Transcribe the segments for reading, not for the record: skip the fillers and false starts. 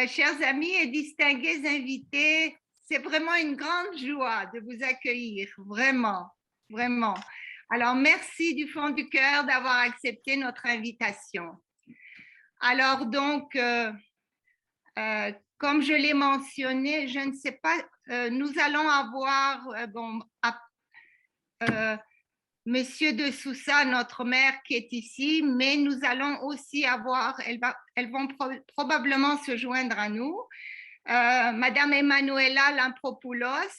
Chers amis et distingués invités, c'est vraiment une grande joie de vous accueillir, vraiment, vraiment. Alors, merci du fond du cœur d'avoir accepté notre invitation. Alors, donc, comme je l'ai mentionné, je ne sais pas, nous allons avoir, Monsieur de Sousa, notre mère qui est ici, mais nous allons aussi avoir, elles vont probablement se joindre à nous, Madame Emanuela Lampropoulos,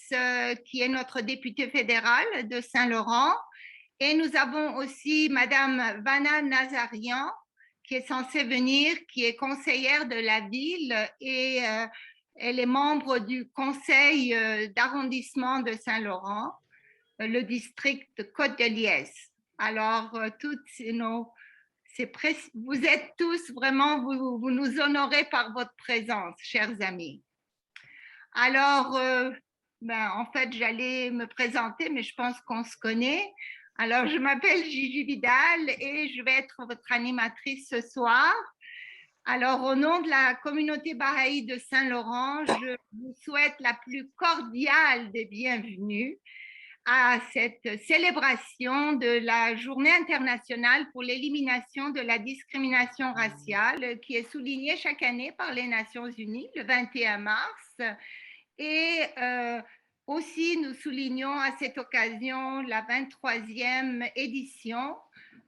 qui est notre députée fédérale de Saint-Laurent, et nous avons aussi Madame Vanna Nazarian, qui est censée venir, qui est conseillère de la ville et elle est membre du conseil d'arrondissement de Saint-Laurent, le district de Côte-de-Liesse. Alors, vous êtes tous vraiment, vous nous honorez par votre présence, chers amis. Alors, en fait, j'allais me présenter, mais je pense qu'on se connaît. Alors, je m'appelle Gigi Vidal et je vais être votre animatrice ce soir. Alors, au nom de la communauté Baha'i de Saint-Laurent, je vous souhaite la plus cordiale des bienvenues à cette célébration de la Journée internationale pour l'élimination de la discrimination raciale qui est soulignée chaque année par les Nations Unies le 21 mars. Et aussi, nous soulignons à cette occasion la 23e édition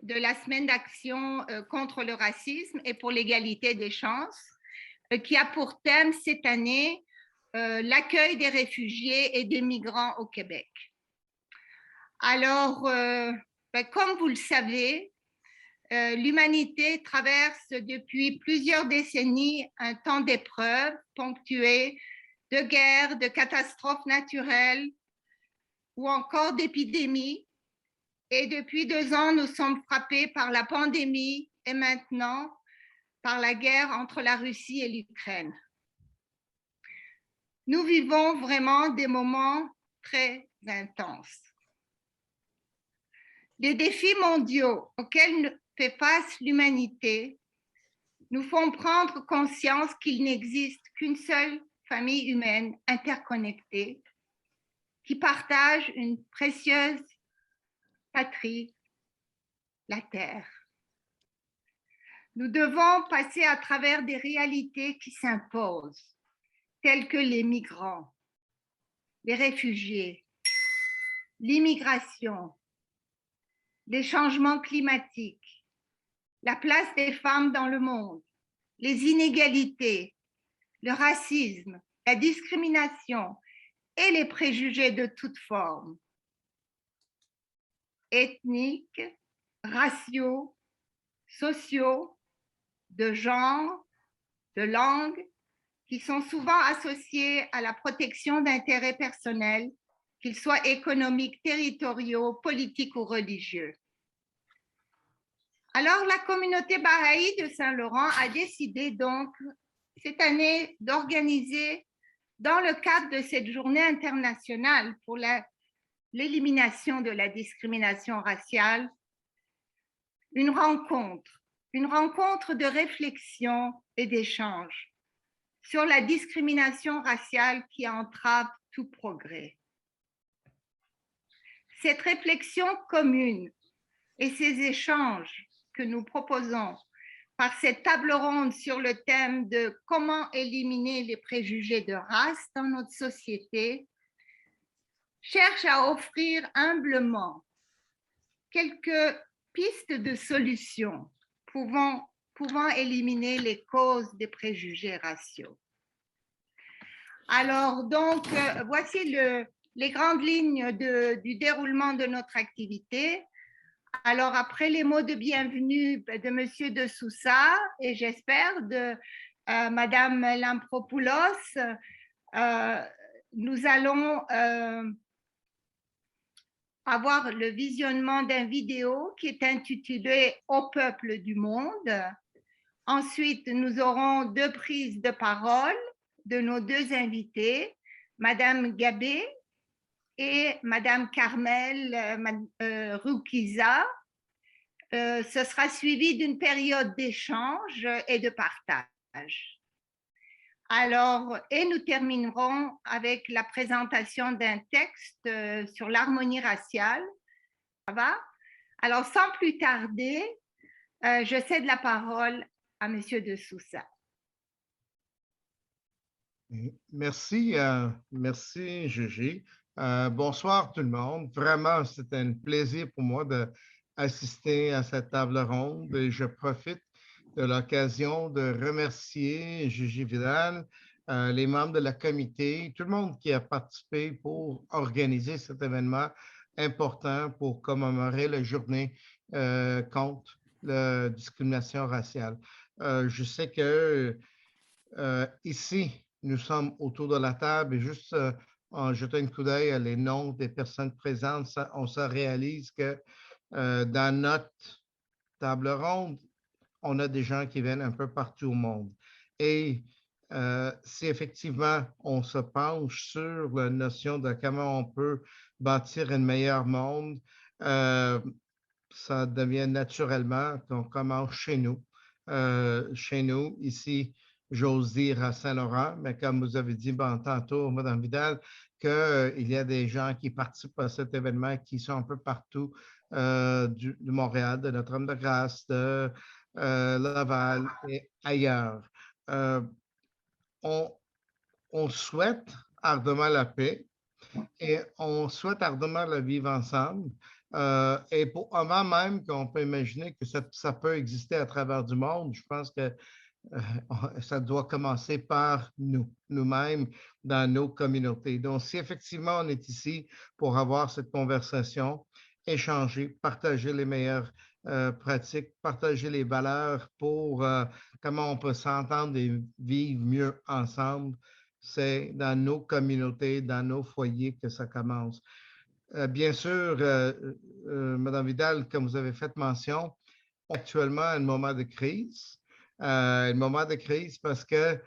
de la Semaine d'action contre le racisme et pour l'égalité des chances, qui a pour thème cette année l'accueil des réfugiés et des migrants au Québec. Alors, comme vous le savez, l'humanité traverse depuis plusieurs décennies un temps d'épreuves ponctué de guerres, de catastrophes naturelles ou encore d'épidémies. Et depuis 2 ans, nous sommes frappés par la pandémie et maintenant par la guerre entre la Russie et l'Ukraine. Nous vivons vraiment des moments très intenses. Les défis mondiaux auxquels fait face l'humanité nous font prendre conscience qu'il n'existe qu'une seule famille humaine interconnectée qui partage une précieuse patrie, la Terre. Nous devons passer à travers des réalités qui s'imposent, telles que les migrants, les réfugiés, l'immigration, les changements climatiques, la place des femmes dans le monde, les inégalités, le racisme, la discrimination et les préjugés de toutes formes, ethniques, raciaux, sociaux, de genre, de langue, qui sont souvent associés à la protection d'intérêts personnels, qu'ils soient économiques, territoriaux, politiques ou religieux. Alors, la communauté Baha'i de Saint-Laurent a décidé donc cette année d'organiser, dans le cadre de cette journée internationale pour l'élimination de la discrimination raciale, une rencontre de réflexion et d'échange sur la discrimination raciale qui entrave tout progrès. Cette réflexion commune et ces échanges que nous proposons par cette table ronde sur le thème de comment éliminer les préjugés de race dans notre société cherchent à offrir humblement quelques pistes de solutions pouvant éliminer les causes des préjugés raciaux. Alors, donc, voici les grandes lignes du déroulement de notre activité. Alors, après les mots de bienvenue de Monsieur de Sousa et j'espère de Madame Lampropoulos, nous allons avoir le visionnement d'un vidéo qui est intitulé « Au peuple du monde ». Ensuite, nous aurons 2 prises de parole de nos 2 invités, Madame Gabé et Madame Carmel Roukiza. Ce sera suivi d'une période d'échange et de partage. Alors, et nous terminerons avec la présentation d'un texte sur l'harmonie raciale. Ça va? Alors, sans plus tarder, je cède la parole à Monsieur de Sousa. Merci, merci Gégé. Bonsoir tout le monde. Vraiment, c'est un plaisir pour moi d'assister à cette table ronde et je profite de l'occasion de remercier Gégé Vidal, les membres de la comité, tout le monde qui a participé pour organiser cet événement important pour commémorer la journée contre la discrimination raciale. Je sais que ici, nous sommes autour de la table et juste en jetant un coup d'œil à les noms des personnes présentes, on se réalise que dans notre table ronde, on a des gens qui viennent un peu partout au monde. Et si effectivement on se penche sur la notion de comment on peut bâtir un meilleur monde, ça devient naturellement qu'on commence chez nous. Chez nous, ici, j'ose dire à Saint-Laurent, mais comme vous avez dit tantôt, Mme Vidal, qu'il y a des gens qui participent à cet événement qui sont un peu partout de Montréal, de Notre-Dame-de-Grâce, de Laval et ailleurs. On, on souhaite ardemment la paix et on souhaite ardemment la vivre ensemble. Et pour avant même qu'on peut imaginer que ça peut exister à travers du monde, je pense que ça doit commencer par nous, nous-mêmes, dans nos communautés. Donc, si effectivement on est ici pour avoir cette conversation, échanger, partager les meilleures pratiques, partager les valeurs pour comment on peut s'entendre et vivre mieux ensemble, c'est dans nos communautés, dans nos foyers que ça commence. Bien sûr, Mme Vidal, comme vous avez fait mention, actuellement un moment de crise. Un moment de crise parce que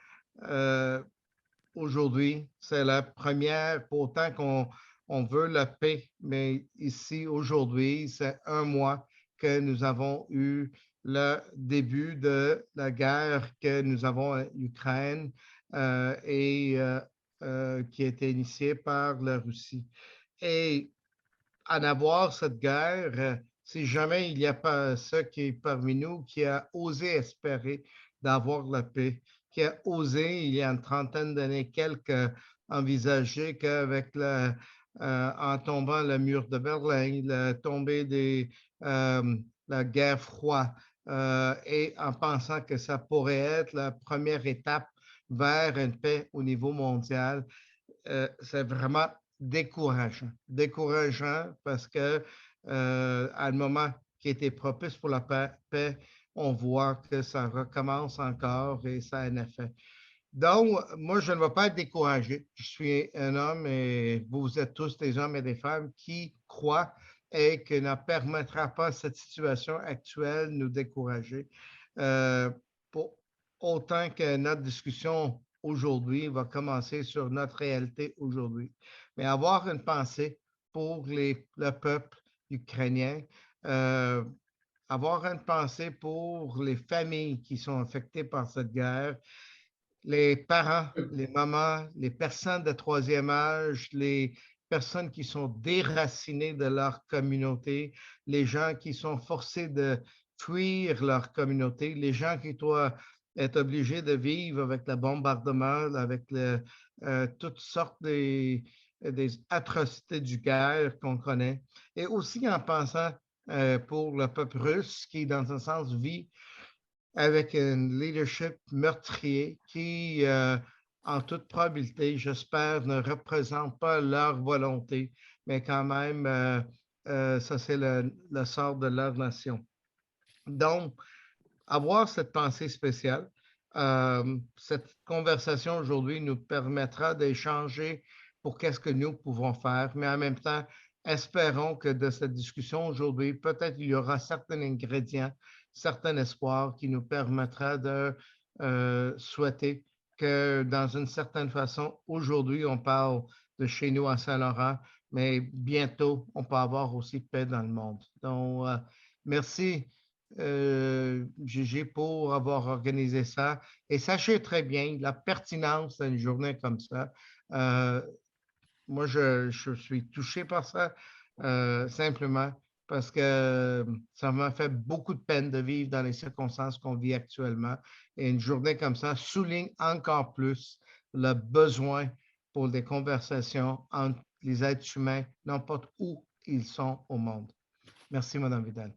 aujourd'hui, c'est la première, pour autant qu'on veut la paix, mais ici, aujourd'hui, c'est un mois que nous avons eu le début de la guerre que nous avons en Ukraine et qui a été initiée par la Russie. Et en avoir cette guerre, si jamais il n'y a pas ceux qui est parmi nous qui a osé espérer d'avoir la paix, qui a osé, il y a une trentaine d'années, quelques, envisager qu'avec en tombant le mur de Berlin, la tombée la guerre froide, et en pensant que ça pourrait être la première étape vers une paix au niveau mondial, c'est vraiment décourageant. Décourageant parce que à un moment qui était propice pour la paix, on voit que ça recommence encore et ça a un effet. Donc, moi, je ne vais pas être découragé. Je suis un homme et vous êtes tous des hommes et des femmes qui croient et que ne permettra pas cette situation actuelle de nous décourager. Pour autant que notre discussion aujourd'hui va commencer sur notre réalité aujourd'hui. Mais avoir une pensée pour le peuple ukrainien, euh, avoir une pensée pour les familles qui sont affectées par cette guerre, les parents, les mamans, les personnes de troisième âge, les personnes qui sont déracinées de leur communauté, les gens qui sont forcés de fuir leur communauté, les gens qui doivent être obligés de vivre avec le bombardement, avec toutes sortes des atrocités du guerre qu'on connaît. Et aussi en pensant pour le peuple russe qui, dans un sens, vit avec un leadership meurtrier qui, en toute probabilité, j'espère, ne représente pas leur volonté, mais quand même, ça, c'est le sort de leur nation. Donc, avoir cette pensée spéciale, cette conversation aujourd'hui nous permettra d'échanger pour qu'est-ce que nous pouvons faire, mais en même temps, espérons que de cette discussion aujourd'hui, peut-être il y aura certains ingrédients, certains espoirs qui nous permettra de souhaiter que dans une certaine façon, aujourd'hui, on parle de chez nous à Saint-Laurent, mais bientôt, on peut avoir aussi paix dans le monde. Donc, merci Gigi, pour avoir organisé ça. Et sachez très bien la pertinence d'une journée comme ça. Moi, je suis touché par ça, simplement parce que ça m'a fait beaucoup de peine de vivre dans les circonstances qu'on vit actuellement. Et une journée comme ça souligne encore plus le besoin pour des conversations entre les êtres humains, n'importe où ils sont au monde. Merci, Mme Vidal.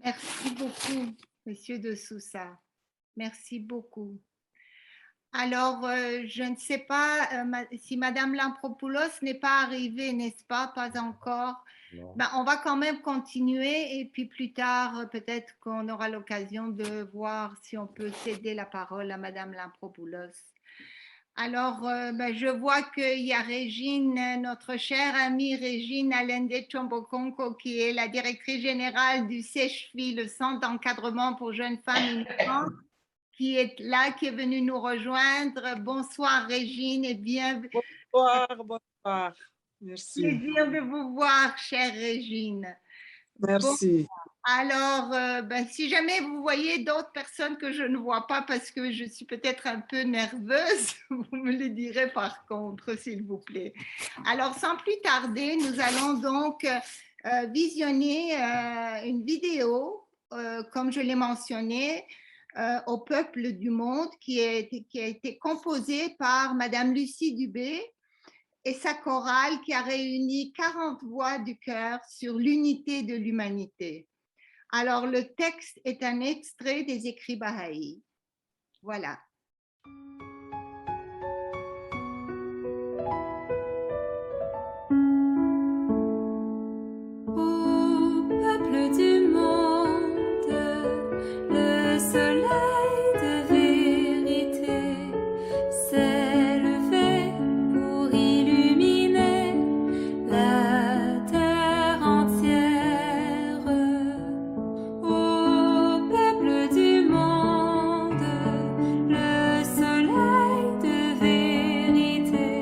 Merci beaucoup, Monsieur de Sousa. Merci beaucoup. Alors, je ne sais pas si Madame Lampropoulos n'est pas arrivée, n'est-ce pas? Pas encore. Ben, on va quand même continuer et puis plus tard, peut-être qu'on aura l'occasion de voir si on peut céder la parole à Madame Lampropoulos. Alors, ben, je vois qu'il y a Régine, notre chère amie Régine Allende Chombokonko, qui est la directrice générale du CECHFI, le Centre d'encadrement pour jeunes femmes immigrantes, qui est là, qui est venue nous rejoindre. Bonsoir Régine et bienvenue. Bonsoir, bonsoir. Merci. Plaisir de vous voir, chère Régine. Merci. Bon, alors, ben, si jamais vous voyez d'autres personnes que je ne vois pas parce que je suis peut-être un peu nerveuse, vous me le direz par contre, s'il vous plaît. Alors, sans plus tarder, nous allons donc visionner une vidéo, comme je l'ai mentionné, au peuple du monde qui a été composée par Madame Lucie Dubé et sa chorale qui a réuni 40 voix du cœur sur l'unité de l'humanité. Alors, le texte est un extrait des écrits Baha'i. Voilà. Ô peuple du monde, le soleil de vérité s'est levé pour illuminer la terre entière. Ô peuple du monde, le soleil de vérité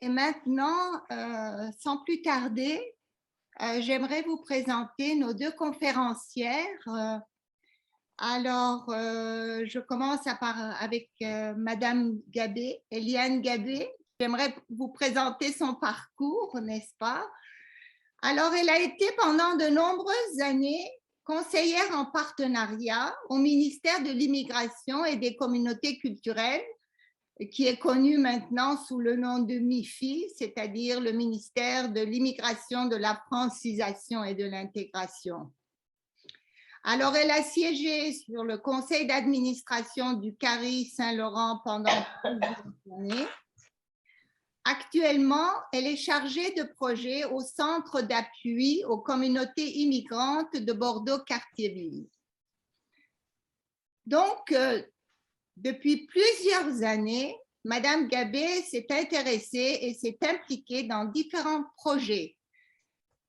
Et maintenant, sans plus tarder, j'aimerais vous présenter nos deux conférencières. Alors, je commence avec Madame Gabé, Eliane Gabé. J'aimerais vous présenter son parcours, n'est-ce pas? Alors, elle a été pendant de nombreuses années conseillère en partenariat au ministère de l'Immigration et des Communautés culturelles, qui est connu maintenant sous le nom de MIFI, c'est-à-dire le ministère de l'Immigration, de la Francisation et de l'Intégration. Alors, elle a siégé sur le conseil d'administration du CARI Saint-Laurent pendant plusieurs années. Actuellement, elle est chargée de projet au Centre d'appui aux communautés immigrantes de Bordeaux-Cartierville. Donc, depuis plusieurs années, Madame Gabé s'est intéressée et s'est impliquée dans différents projets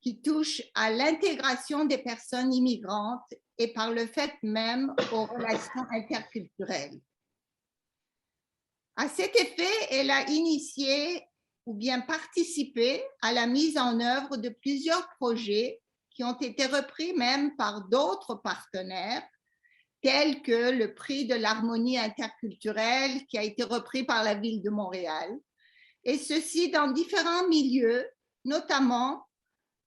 qui touchent à l'intégration des personnes immigrantes et par le fait même aux relations interculturelles. À cet effet, elle a initié ou bien participé à la mise en œuvre de plusieurs projets qui ont été repris même par d'autres partenaires, tels que le prix de l'harmonie interculturelle qui a été repris par la ville de Montréal, et ceci dans différents milieux, notamment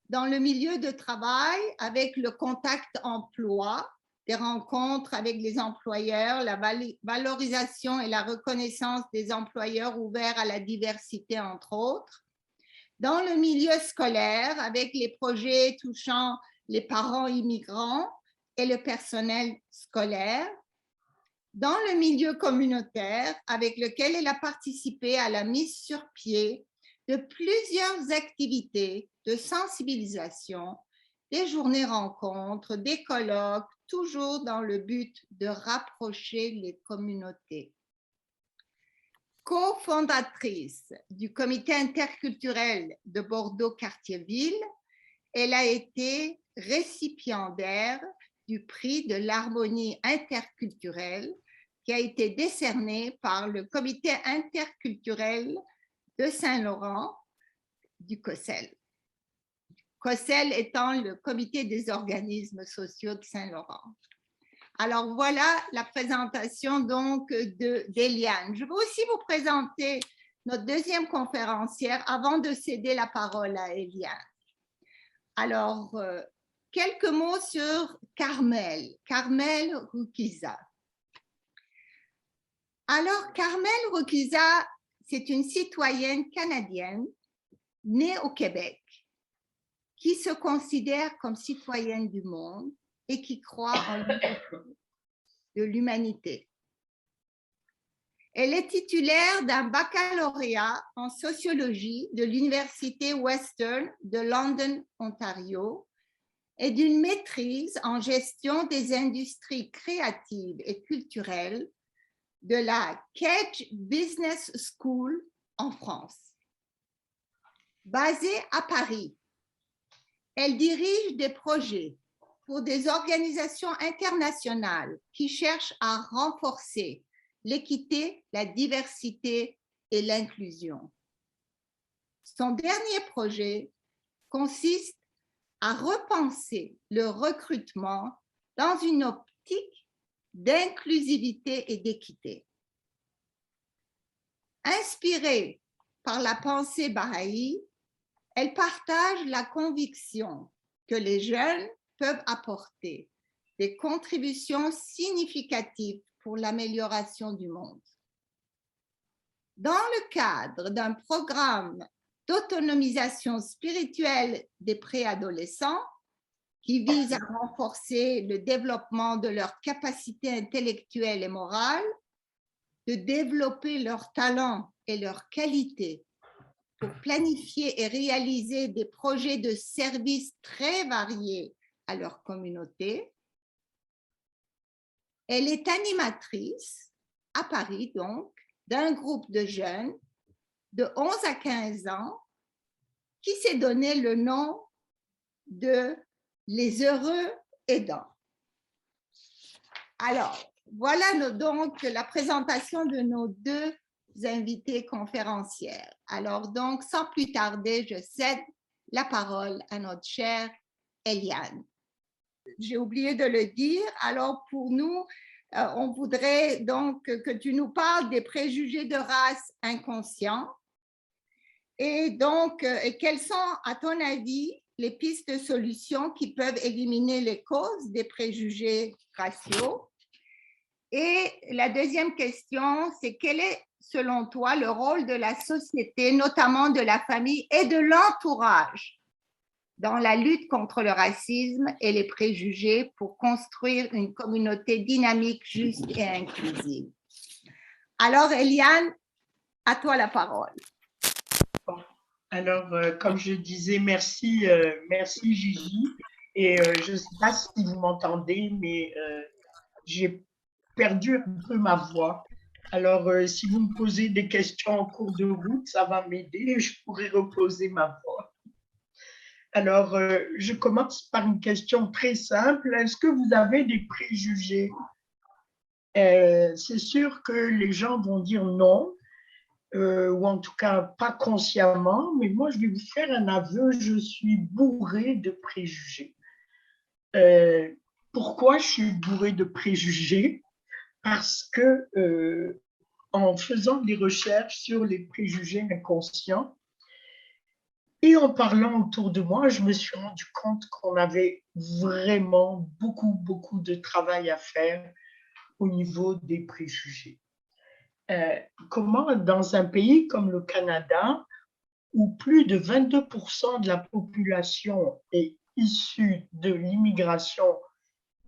dans le milieu de travail avec le contact emploi, des rencontres avec les employeurs, la valorisation et la reconnaissance des employeurs ouverts à la diversité, entre autres. Dans le milieu scolaire, avec les projets touchant les parents immigrants et le personnel scolaire. Dans le milieu communautaire, avec lequel elle a participé à la mise sur pied de plusieurs activités de sensibilisation, des journées rencontres, des colloques, toujours dans le but de rapprocher les communautés. Co-fondatrice du comité interculturel de Bordeaux-Cartierville, elle a été récipiendaire du prix de l'harmonie interculturelle qui a été décerné par le comité interculturel de Saint-Laurent du COSEL. COSEL étant le comité des organismes sociaux de Saint-Laurent. Alors voilà la présentation donc d'Eliane. Je veux aussi vous présenter notre deuxième conférencière avant de céder la parole à Eliane. Alors, quelques mots sur Carmel Ruquiza. Alors, Carmel Ruquiza, c'est une citoyenne canadienne née au Québec qui se considère comme citoyenne du monde et qui croit en l'humanité. Elle est titulaire d'un baccalauréat en sociologie de l'Université Western de London, Ontario, et d'une maîtrise en gestion des industries créatives et culturelles de la Kedge Business School en France. Basée à Paris, elle dirige des projets pour des organisations internationales qui cherchent à renforcer l'équité, la diversité et l'inclusion. Son dernier projet consiste à repenser le recrutement dans une optique d'inclusivité et d'équité. Inspirée par la pensée bahaï, elle partage la conviction que les jeunes peuvent apporter des contributions significatives pour l'amélioration du monde. Dans le cadre d'un programme d'autonomisation spirituelle des préadolescents qui vise à renforcer le développement de leurs capacités intellectuelles et morales, de développer leurs talents et leurs qualités pour planifier et réaliser des projets de services très variés à leur communauté. Elle est animatrice à Paris, donc, d'un groupe de jeunes de 11 à 15 ans qui s'est donné le nom de Les Heureux Aidants. Alors, voilà donc la présentation de nos deux invités conférencières. Alors donc, sans plus tarder, je cède la parole à notre chère Eliane. J'ai oublié de le dire, alors pour nous, on voudrait donc que tu nous parles des préjugés de race inconscients. Et donc, quelles sont, à ton avis, les pistes de solutions qui peuvent éliminer les causes des préjugés raciaux? Et la deuxième question, c'est quel est, selon toi, le rôle de la société, notamment de la famille et de l'entourage, dans la lutte contre le racisme et les préjugés pour construire une communauté dynamique, juste et inclusive? Alors, Eliane, à toi la parole. Alors, comme je disais, merci, merci Gigi. Et je ne sais pas si vous m'entendez, mais j'ai perdu un peu ma voix. Alors, si vous me posez des questions en cours de route, ça va m'aider et je pourrai reposer ma voix. Alors, je commence par une question très simple. Est-ce que vous avez des préjugés? C'est sûr que les gens vont dire non, ou en tout cas pas consciemment, mais moi, je vais vous faire un aveu, je suis bourrée de préjugés. Pourquoi je suis bourrée de préjugés? Parce que en faisant des recherches sur les préjugés inconscients et en parlant autour de moi, je me suis rendu compte qu'on avait vraiment beaucoup de travail à faire au niveau des préjugés. Comment, dans un pays comme le Canada, où plus de 22% de la population est issue de l'immigration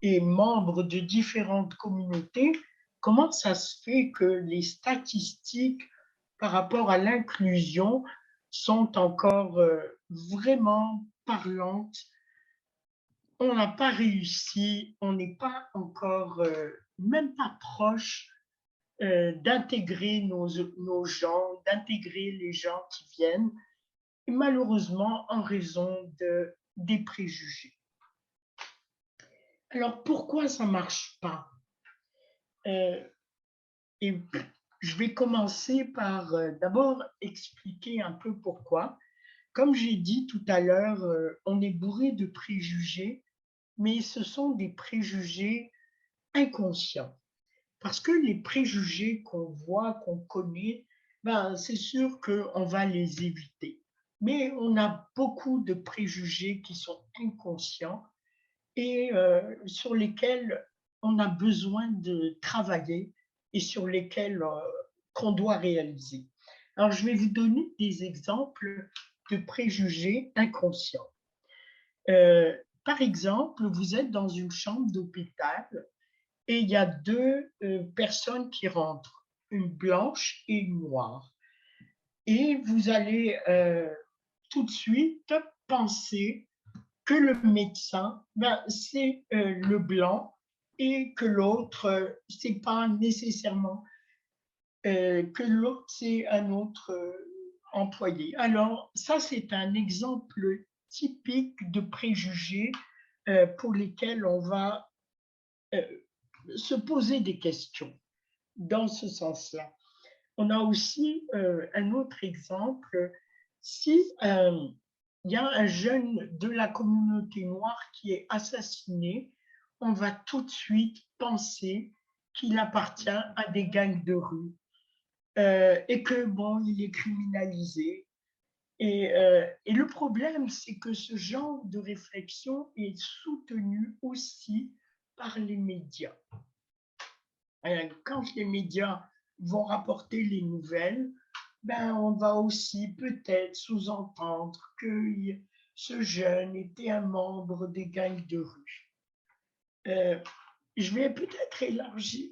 et membre de différentes communautés, comment ça se fait que les statistiques par rapport à l'inclusion sont encore vraiment parlantes? On n'a pas réussi, on n'est pas encore, même pas proche d'intégrer nos gens, d'intégrer les gens qui viennent, et malheureusement en raison des préjugés. Alors pourquoi ça ne marche pas? Et je vais commencer par d'abord expliquer un peu pourquoi. Comme j'ai dit tout à l'heure, on est bourré de préjugés, mais ce sont des préjugés inconscients. Parce que les préjugés qu'on voit, qu'on connaît, ben, c'est sûr qu'on va les éviter. Mais on a beaucoup de préjugés qui sont inconscients et sur lesquels on a besoin de travailler et sur lesquels qu'on doit réaliser. Alors, je vais vous donner des exemples de préjugés inconscients. Par exemple, vous êtes dans une chambre d'hôpital et il y a deux personnes qui rentrent, une blanche et une noire. Et vous allez tout de suite penser que le médecin, ben, c'est le blanc et que l'autre, c'est pas nécessairement que l'autre, c'est un autre employé. Alors, ça, c'est un exemple typique de préjugés pour lesquels on va se poser des questions dans ce sens-là. On a aussi un autre exemple. Si il y a un jeune de la communauté noire qui est assassiné, on va tout de suite penser qu'il appartient à des gangs de rue et que bon, il est criminalisé. Et le problème, c'est que ce genre de réflexion est soutenu aussi par les médias. Quand les médias vont rapporter les nouvelles, ben, on va aussi peut-être sous-entendre que ce jeune était un membre des gangs de rue. Je vais peut-être élargir,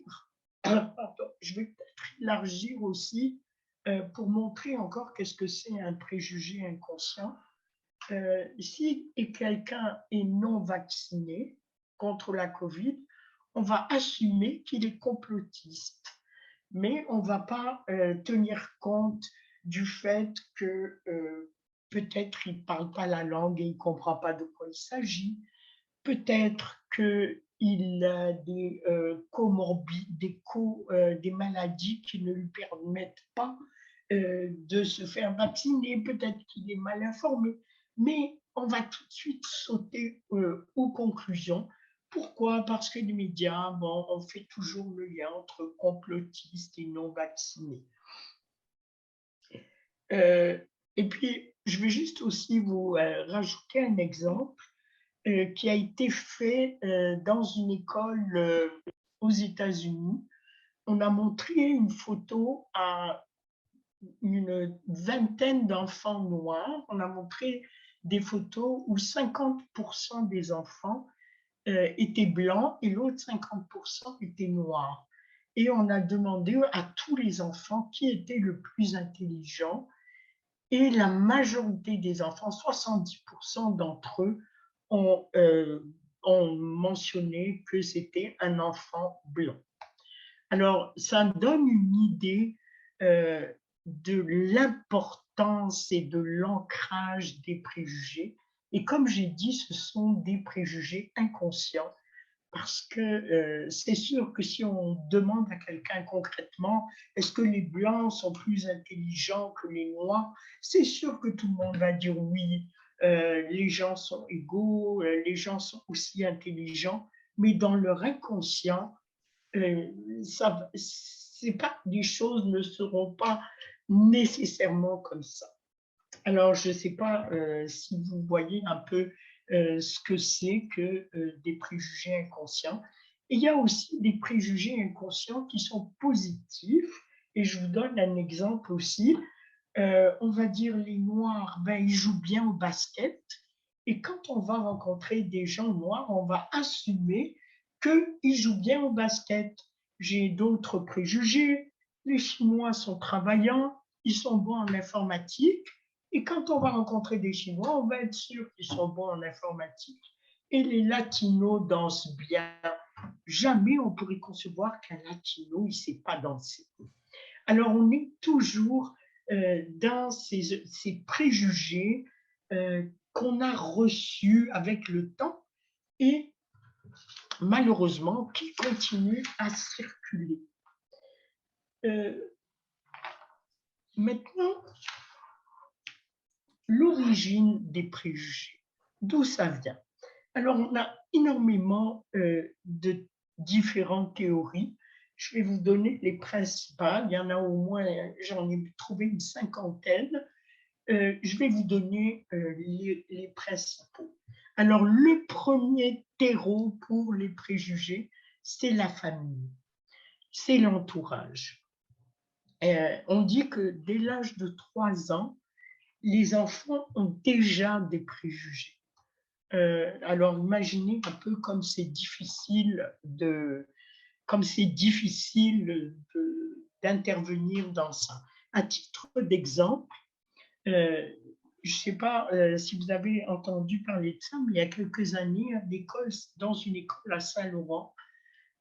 aussi pour montrer encore qu'est-ce que c'est un préjugé inconscient. Si quelqu'un est non vacciné contre la COVID, on va assumer qu'il est complotiste, mais on ne va pas tenir compte du fait que peut-être il ne parle pas la langue et il ne comprend pas de quoi il s'agit, peut-être qu'il il a des des maladies qui ne lui permettent pas de se faire vacciner, peut-être qu'il est mal informé, mais on va tout de suite sauter aux conclusions. Pourquoi? Parce que les médias, bon, on fait toujours le lien entre complotistes et non vaccinés. Et puis, je vais juste aussi vous rajouter un exemple qui a été fait dans une école aux États-Unis. On a montré une photo à une vingtaine d'enfants noirs. On a montré des photos où 50% des enfants étaient blancs et l'autre 50% étaient noirs. Et on a demandé à tous les enfants qui était le plus intelligent. Et la majorité des enfants, 70% d'entre eux, ont mentionné que c'était un enfant blanc. Alors, ça donne une idée de l'importance et de l'ancrage des préjugés. Et comme j'ai dit, ce sont des préjugés inconscients parce que c'est sûr que si on demande à quelqu'un concrètement, est-ce que les Blancs sont plus intelligents que les Noirs? C'est sûr que tout le monde va dire oui, les gens sont égaux, les gens sont aussi intelligents, mais dans leur inconscient, c'est pas, les choses ne seront pas nécessairement comme ça. Alors, je ne sais pas si vous voyez un peu ce que c'est que des préjugés inconscients. Et il y a aussi des préjugés inconscients qui sont positifs. Et je vous donne un exemple aussi. On va dire les Noirs, ben, ils jouent bien au basket. Et quand on va rencontrer des gens noirs, on va assumer qu'ils jouent bien au basket. J'ai d'autres préjugés. Les Chinois sont travaillants, ils sont bons en informatique. Et quand on va rencontrer des Chinois, on va être sûr qu'ils sont bons en informatique. Et les Latinos dansent bien. Jamais on pourrait concevoir qu'un Latino, il ne sait pas danser. Alors, on est toujours dans ces préjugés qu'on a reçus avec le temps et malheureusement qui continuent à circuler. Maintenant, l'origine des préjugés, d'où ça vient? Alors, on a énormément de différentes théories. Je vais vous donner les principales. Il y en a au moins, j'en ai trouvé une cinquantaine. Je vais vous donner les principaux. Alors, le premier terreau pour les préjugés, c'est la famille, c'est l'entourage. On dit que dès l'âge de 3 ans, les enfants ont déjà des préjugés. Alors, imaginez un peu comme c'est difficile d'intervenir dans ça. À titre d'exemple, je ne sais pas si vous avez entendu parler de ça, mais il y a quelques années, dans une école à Saint-Laurent,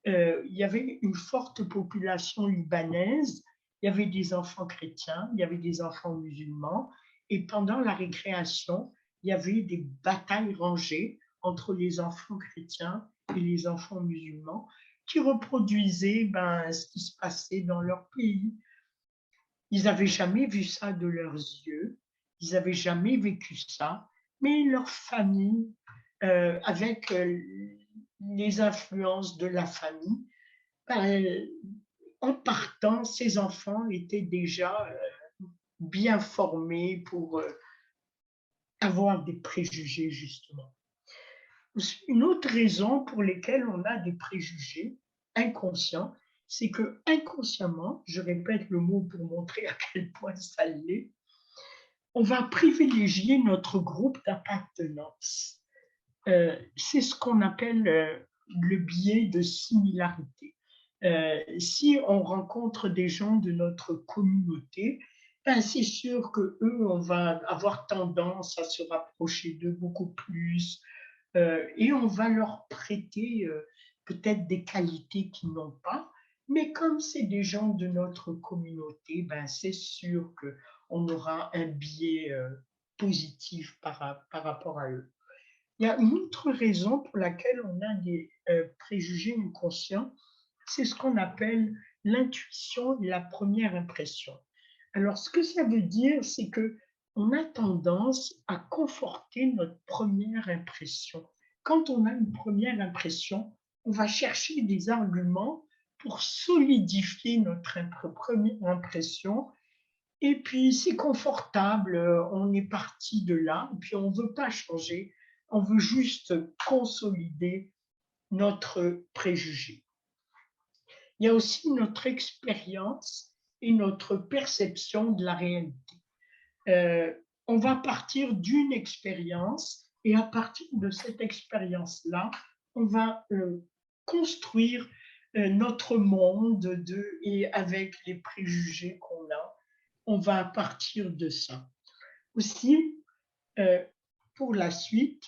il y avait une forte population libanaise, il y avait des enfants chrétiens, il y avait des enfants musulmans, et pendant la récréation, il y avait des batailles rangées entre les enfants chrétiens et les enfants musulmans qui reproduisaient ce qui se passait dans leur pays. Ils n'avaient jamais vu ça de leurs yeux, ils n'avaient jamais vécu ça, mais leur famille, avec les influences de la famille, en partant, ces enfants étaient déjà bien formés pour avoir des préjugés, justement. Une autre raison pour laquelle on a des préjugés inconscients, c'est que inconsciemment, je répète le mot pour montrer à quel point ça l'est, on va privilégier notre groupe d'appartenance. C'est ce qu'on appelle le biais de similarité. Si on rencontre des gens de notre communauté, c'est sûr qu'eux, on va avoir tendance à se rapprocher d'eux beaucoup plus et on va leur prêter peut-être des qualités qu'ils n'ont pas. Mais comme c'est des gens de notre communauté, c'est sûr qu'on aura un biais positif par rapport à eux. Il y a une autre raison pour laquelle on a des préjugés inconscients, c'est ce qu'on appelle l'intuition et la première impression. Alors, ce que ça veut dire, c'est que on a tendance à conforter notre première impression. Quand on a une première impression, on va chercher des arguments pour solidifier notre première impression. Et puis, c'est confortable, on est parti de là, et puis on ne veut pas changer, on veut juste consolider notre préjugé. Il y a aussi notre expérience et notre perception de la réalité. On va partir d'une expérience et à partir de cette expérience-là, on va construire notre monde et avec les préjugés qu'on a, on va partir de ça. Aussi, pour la suite,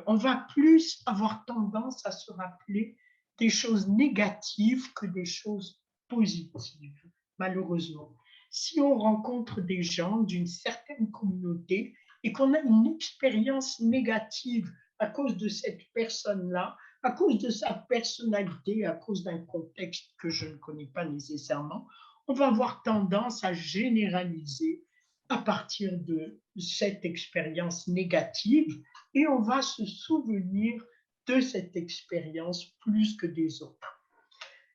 on va plus avoir tendance à se rappeler des choses négatives que des choses positives, malheureusement. Si on rencontre des gens d'une certaine communauté et qu'on a une expérience négative à cause de cette personne-là, à cause de sa personnalité, à cause d'un contexte que je ne connais pas nécessairement, on va avoir tendance à généraliser à partir de cette expérience négative et on va se souvenir de cette expérience plus que des autres.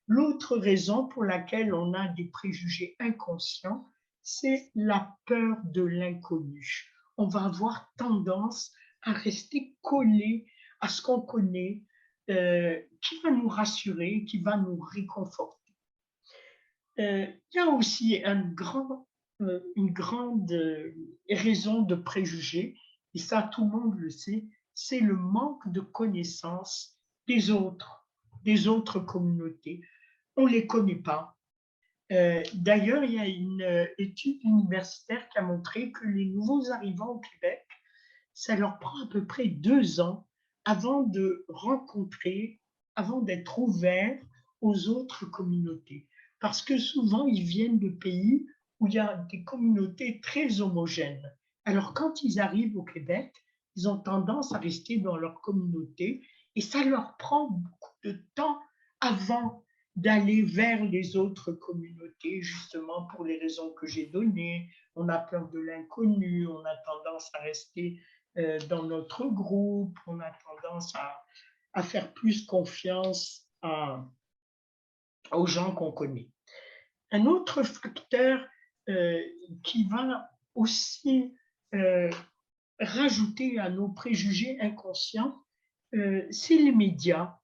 L'autre raison pour laquelle on a des préjugés inconscients, c'est la peur de l'inconnu. On va avoir tendance à rester collé à ce qu'on connaît, qui va nous rassurer, qui va nous réconforter. Il y a aussi une grande raison de préjugés, et ça tout le monde le sait, c'est le manque de connaissance des autres communautés. On ne les connaît pas. D'ailleurs, il y a une étude universitaire qui a montré que les nouveaux arrivants au Québec, ça leur prend à peu près 2 ans avant de rencontrer, avant d'être ouverts aux autres communautés. Parce que souvent, ils viennent de pays où il y a des communautés très homogènes. Alors, quand ils arrivent au Québec, ils ont tendance à rester dans leur communauté et ça leur prend beaucoup de temps avant d'aller vers les autres communautés, justement pour les raisons que j'ai données. On a peur de l'inconnu, on a tendance à rester dans notre groupe, on a tendance à faire plus confiance aux gens qu'on connaît. Un autre facteur qui va aussi rajouter à nos préjugés inconscients, c'est les médias,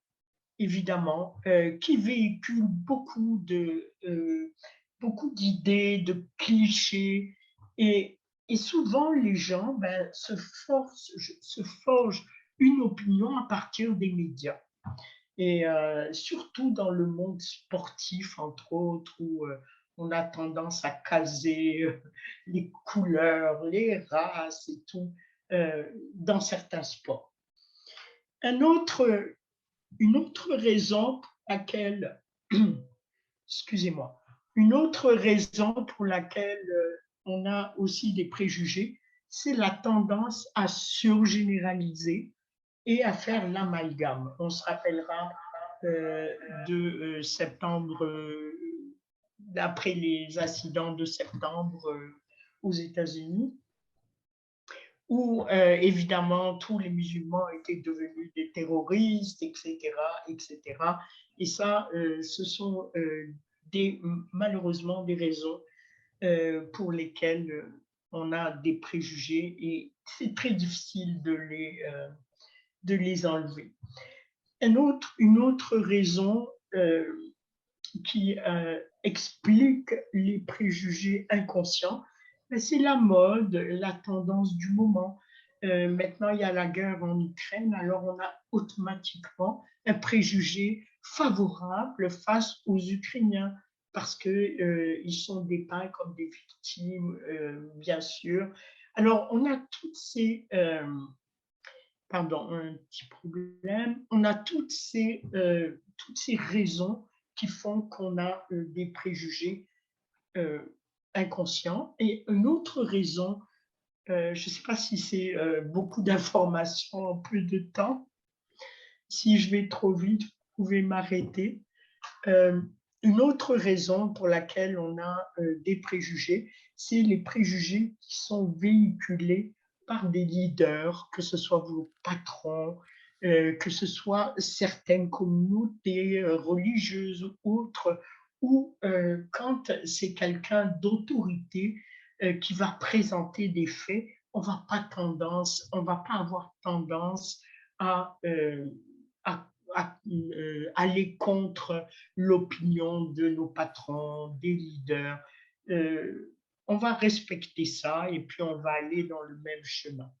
évidemment, qui véhiculent beaucoup d'idées, de clichés, et souvent les gens se forgent une opinion à partir des médias. Et surtout dans le monde sportif, entre autres, où on a tendance à caser les couleurs, les races et tout dans certains sports. Une autre raison pour laquelle, excusez-moi, une autre raison pour laquelle on a aussi des préjugés, c'est la tendance à surgénéraliser et à faire l'amalgame. On se rappellera de septembre, d'après les incidents de septembre aux États-Unis, où évidemment tous les musulmans étaient devenus des terroristes, etc., etc. Et ça, ce sont malheureusement des raisons pour lesquelles on a des préjugés et c'est très difficile de les enlever. Une autre raison qui explique les préjugés inconscients, c'est la mode, la tendance du moment. Maintenant, il y a la guerre en Ukraine, alors on a automatiquement un préjugé favorable face aux Ukrainiens parce qu'ils sont dépeints comme des victimes, bien sûr. Alors, on a toutes ces... pardon, un petit problème. On a toutes ces raisons qui font qu'on a des préjugés inconscients. Et une autre raison je ne sais pas si c'est beaucoup d'informations en peu de temps. Si je vais trop vite, vous pouvez m'arrêter. Une autre raison pour laquelle on a des préjugés, c'est les préjugés qui sont véhiculés par des leaders, que ce soit vos patrons, que ce soit certaines communautés religieuses ou autres, ou quand c'est quelqu'un d'autorité qui va présenter des faits, on va pas avoir tendance à aller contre l'opinion de nos patrons, des leaders. On va respecter ça et puis on va aller dans le même chemin.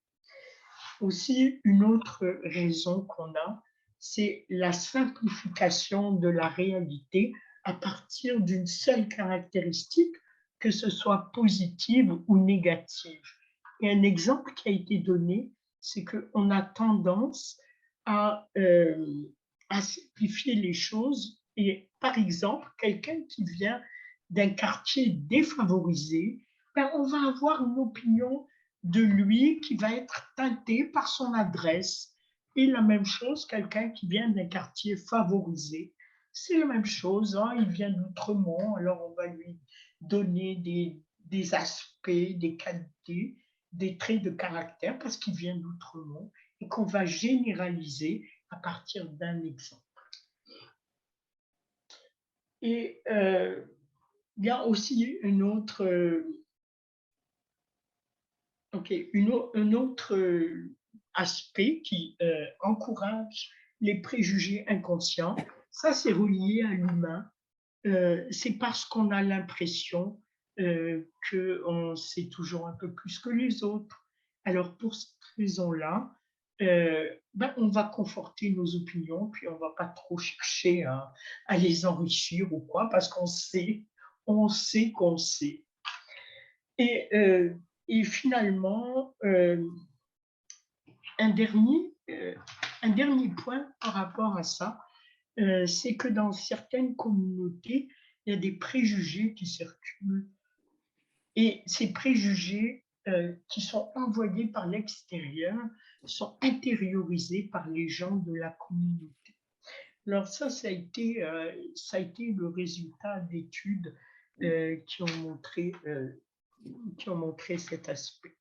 Aussi, une autre raison qu'on a, c'est la simplification de la réalité à partir d'une seule caractéristique, que ce soit positive ou négative. Et un exemple qui a été donné, c'est qu'on a tendance à simplifier les choses. Et par exemple, quelqu'un qui vient d'un quartier défavorisé, ben, on va avoir une opinion de lui qui va être teintée par son adresse. Et la même chose, quelqu'un qui vient d'un quartier favorisé, c'est la même chose, hein, il vient d'Outremont, alors on va lui donner des aspects, des qualités, des traits de caractère parce qu'il vient d'Outremont et qu'on va généraliser à partir d'un exemple. Et il y a aussi un autre aspect qui encourage les préjugés inconscients. Ça, c'est relié à l'humain. C'est parce qu'on a l'impression qu'on sait toujours un peu plus que les autres. Alors, pour cette raison-là, on va conforter nos opinions, puis on ne va pas trop chercher à les enrichir ou quoi, parce qu'on sait qu'on sait. Et finalement, un dernier point par rapport à ça, c'est que dans certaines communautés, il y a des préjugés qui circulent. Et ces préjugés qui sont envoyés par l'extérieur sont intériorisés par les gens de la communauté. Alors ça a été le résultat d'études qui ont montré cet aspect.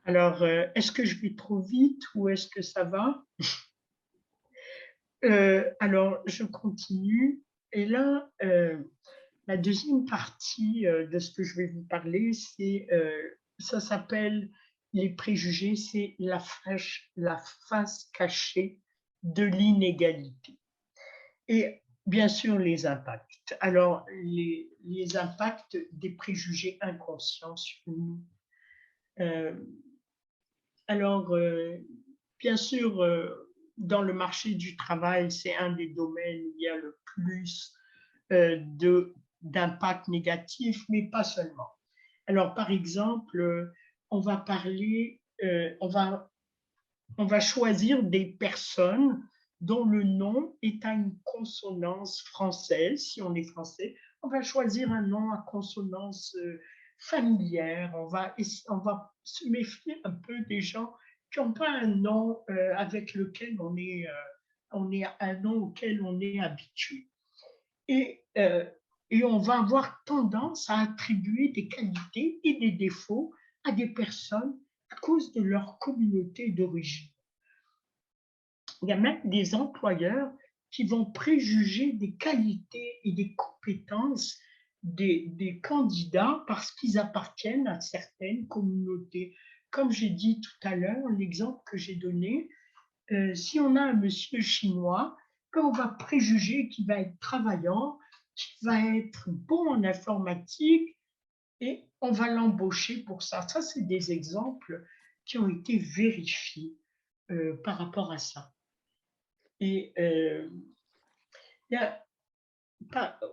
Alors, est-ce que je vais trop vite ou est-ce que ça va? Alors, je continue. Et là, la deuxième partie de ce que je vais vous parler, ça s'appelle les préjugés, c'est la face cachée de l'inégalité. Et bien sûr, les impacts. Alors, les impacts des préjugés inconscients sur nous. Alors, bien sûr, dans le marché du travail, c'est un des domaines où il y a le plus d'impact négatif, mais pas seulement. Alors, par exemple, on va choisir des personnes dont le nom est à une consonance française. Si on est français, on va choisir un nom à consonance familière. On va se méfier un peu des gens qui n'ont pas un nom avec lequel on est un nom auquel on est habitué. Et on va avoir tendance à attribuer des qualités et des défauts à des personnes à cause de leur communauté d'origine. Il y a même des employeurs qui vont préjuger des qualités et des compétences des candidats parce qu'ils appartiennent à certaines communautés. Comme j'ai dit tout à l'heure, l'exemple que j'ai donné, si on a un monsieur chinois, on va préjuger qu'il va être travaillant, qu'il va être bon en informatique et on va l'embaucher pour ça. Ça, c'est des exemples qui ont été vérifiés par rapport à ça. Et il y a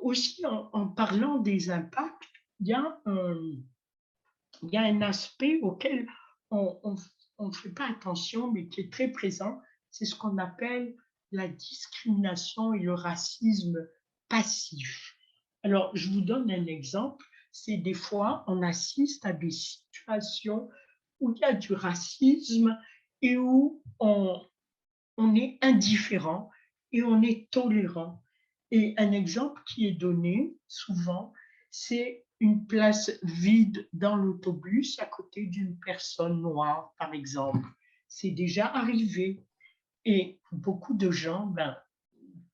aussi, en parlant des impacts, il y a un aspect auquel on ne fait pas attention, mais qui est très présent, c'est ce qu'on appelle la discrimination et le racisme passif. Alors, je vous donne un exemple. c'est des fois, on assiste à des situations où il y a du racisme et où on est indifférent et on est tolérant. Et un exemple qui est donné souvent, c'est une place vide dans l'autobus à côté d'une personne noire, par exemple. C'est déjà arrivé. Et beaucoup de gens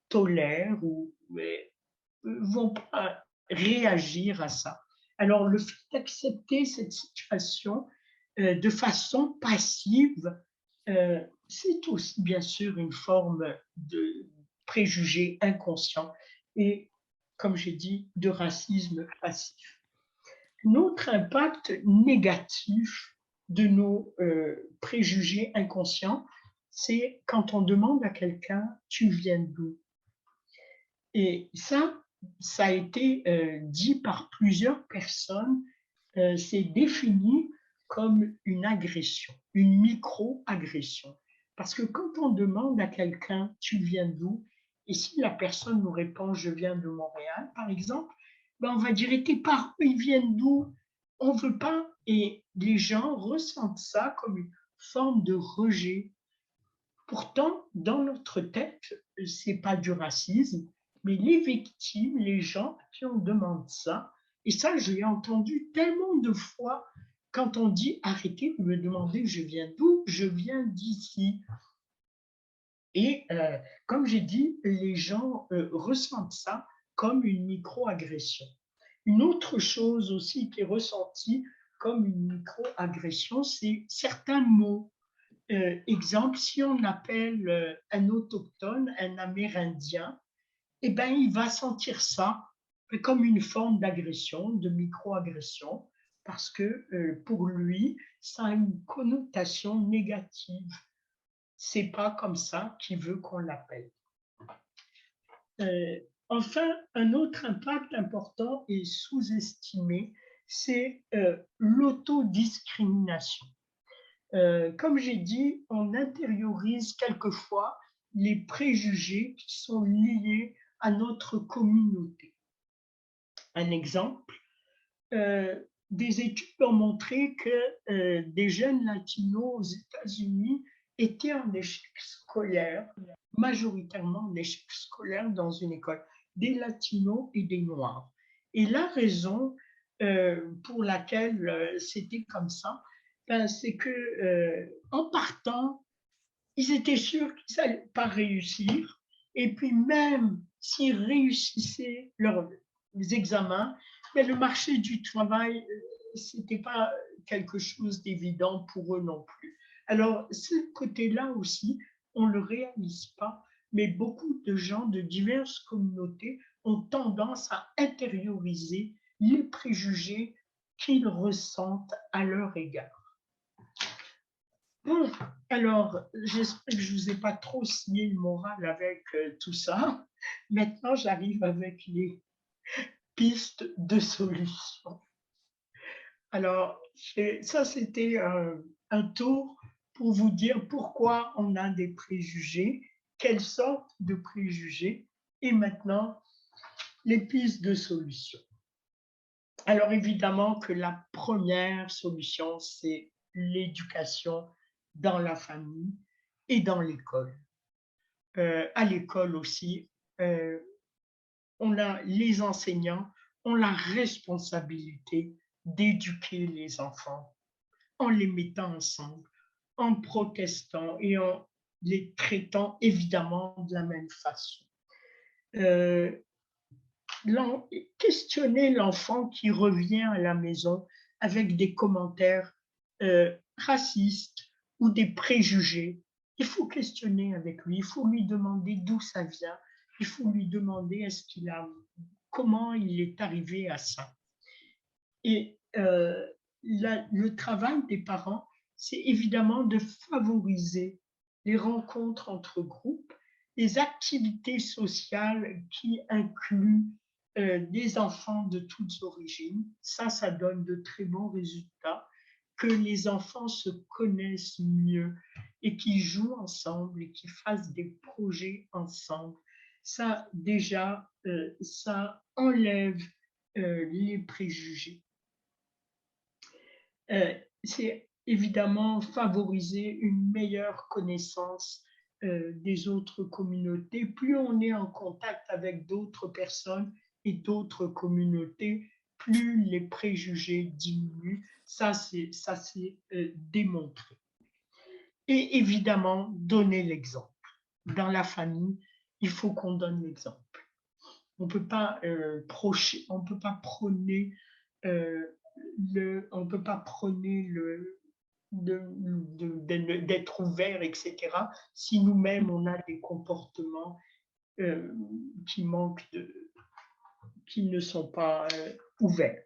tolèrent ou vont pas réagir à ça. Alors, le fait d'accepter cette situation de façon passive, c'est aussi bien sûr une forme de préjugé inconscient et, comme j'ai dit, de racisme passif. Notre impact négatif de nos préjugés inconscients, c'est quand on demande à quelqu'un « tu viens d'où ?» Et ça a été dit par plusieurs personnes, c'est défini comme une agression, une micro-agression. Parce que quand on demande à quelqu'un « tu viens d'où ?» et si la personne nous répond « je viens de Montréal » par exemple, on va dire « et tes parents, ils viennent d'où ?» On ne veut pas, et les gens ressentent ça comme une forme de rejet. Pourtant, dans notre tête, ce n'est pas du racisme, mais les victimes, les gens qui on demande ça, et ça, je l'ai entendu tellement de fois quand on dit arrêtez de me demander je viens d'où, je viens d'ici. Et comme j'ai dit, les gens ressentent ça comme une micro-agression. Une autre chose aussi qui est ressentie comme une micro-agression, c'est certains mots. Exemple, si on appelle un autochtone, un Amérindien, eh ben, il va sentir ça comme une forme d'agression, de micro-agression, parce que pour lui, ça a une connotation négative. C'est pas comme ça qu'il veut qu'on l'appelle. Enfin, un autre impact important et sous-estimé, c'est l'autodiscrimination. Comme j'ai dit, on intériorise quelquefois les préjugés qui sont liés à notre communauté. Un exemple, des études ont montré que des jeunes latinos aux États-Unis étaient en échec scolaire, majoritairement en échec scolaire dans une école, des latinos et des noirs. Et la raison pour laquelle c'était comme ça, c'est que en partant, ils étaient sûrs qu'ils n'allaient pas réussir. Et puis même s'ils réussissaient leurs examens, mais le marché du travail, ce n'était pas quelque chose d'évident pour eux non plus. Alors, ce côté-là aussi, on ne le réalise pas, mais beaucoup de gens de diverses communautés ont tendance à intérioriser les préjugés qu'ils ressentent à leur égard. Bon, alors, j'espère que je ne vous ai pas trop scié le moral avec tout ça. Maintenant, j'arrive avec les pistes de solutions. Alors, ça, c'était un tour pour vous dire pourquoi on a des préjugés, quelles sortes de préjugés, et maintenant, les pistes de solutions. Alors, évidemment que la première solution, c'est l'éducation dans la famille et dans l'école. À l'école aussi, on a les enseignants ont la responsabilité d'éduquer les enfants en les mettant ensemble, en protestant et en les traitant évidemment de la même façon. Questionner l'enfant qui revient à la maison avec des commentaires racistes ou des préjugés, il faut questionner avec lui, il faut lui demander d'où ça vient, il faut lui demander comment il est arrivé à ça. Et le travail des parents, c'est évidemment de favoriser les rencontres entre groupes, les activités sociales qui incluent des enfants de toutes origines. Ça donne de très bons résultats, que les enfants se connaissent mieux et qui jouent ensemble et qui fassent des projets ensemble. Ça, déjà, ça enlève les préjugés. C'est évidemment favoriser une meilleure connaissance des autres communautés. Plus on est en contact avec d'autres personnes et d'autres communautés, plus les préjugés diminuent. Ça, c'est démontré. Et évidemment, donner l'exemple. Dans la famille, il faut qu'on donne l'exemple. On ne peut pas prôner d'être ouvert, etc., si nous-mêmes on a des comportements qui ne sont pas ouverts.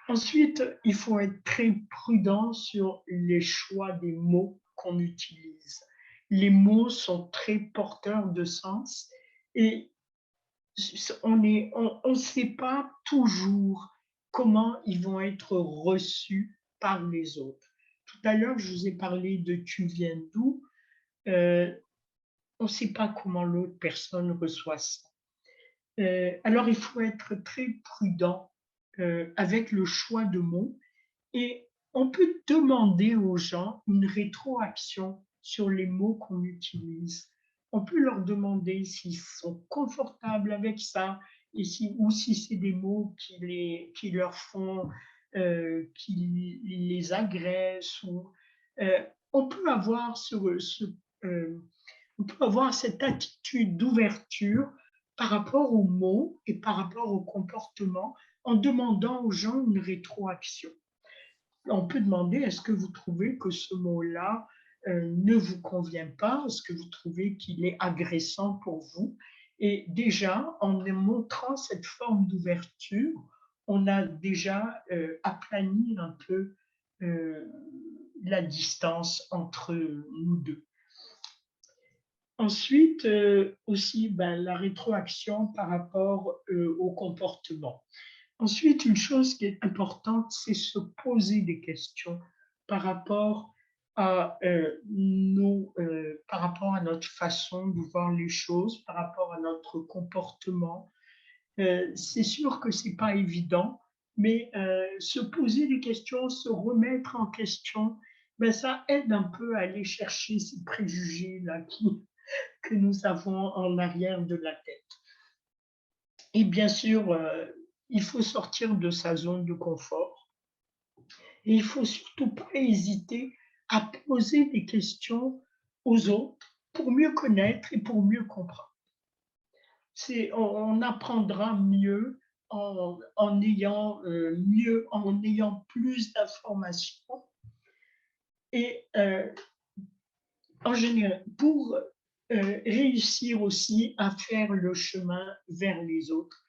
Ensuite, il faut être très prudent sur les choix des mots qu'on utilise. Les mots sont très porteurs de sens et on ne sait pas toujours comment ils vont être reçus par les autres. Tout à l'heure, je vous ai parlé de « tu viens d'où ». On ne sait pas comment l'autre personne reçoit ça. Alors, il faut être très prudent avec le choix de mots et on peut demander aux gens une rétroaction sur les mots qu'on utilise. On peut leur demander s'ils sont confortables avec ça ou si c'est des mots qui leur font, qui les agressent. On peut avoir cette attitude d'ouverture par rapport aux mots et par rapport au comportement en demandant aux gens une rétroaction. On peut demander, est-ce que vous trouvez que ce mot-là ne vous convient pas? Est-ce que vous trouvez qu'il est agressant pour vous? Et déjà, en montrant cette forme d'ouverture, on a déjà aplani un peu la distance entre nous deux. Ensuite, aussi, la rétroaction par rapport au comportement. Ensuite, une chose qui est importante, c'est se poser des questions par rapport à notre façon de voir les choses, par rapport à notre comportement. C'est sûr que ce n'est pas évident, mais se poser des questions, se remettre en question, ça aide un peu à aller chercher ces préjugés-là que nous avons en arrière de la tête. Et bien sûr, il faut sortir de sa zone de confort. Et il ne faut surtout pas hésiter à poser des questions aux autres pour mieux connaître et pour mieux comprendre. On apprendra mieux en ayant plus d'informations. Et en général, pour réussir aussi à faire le chemin vers les autres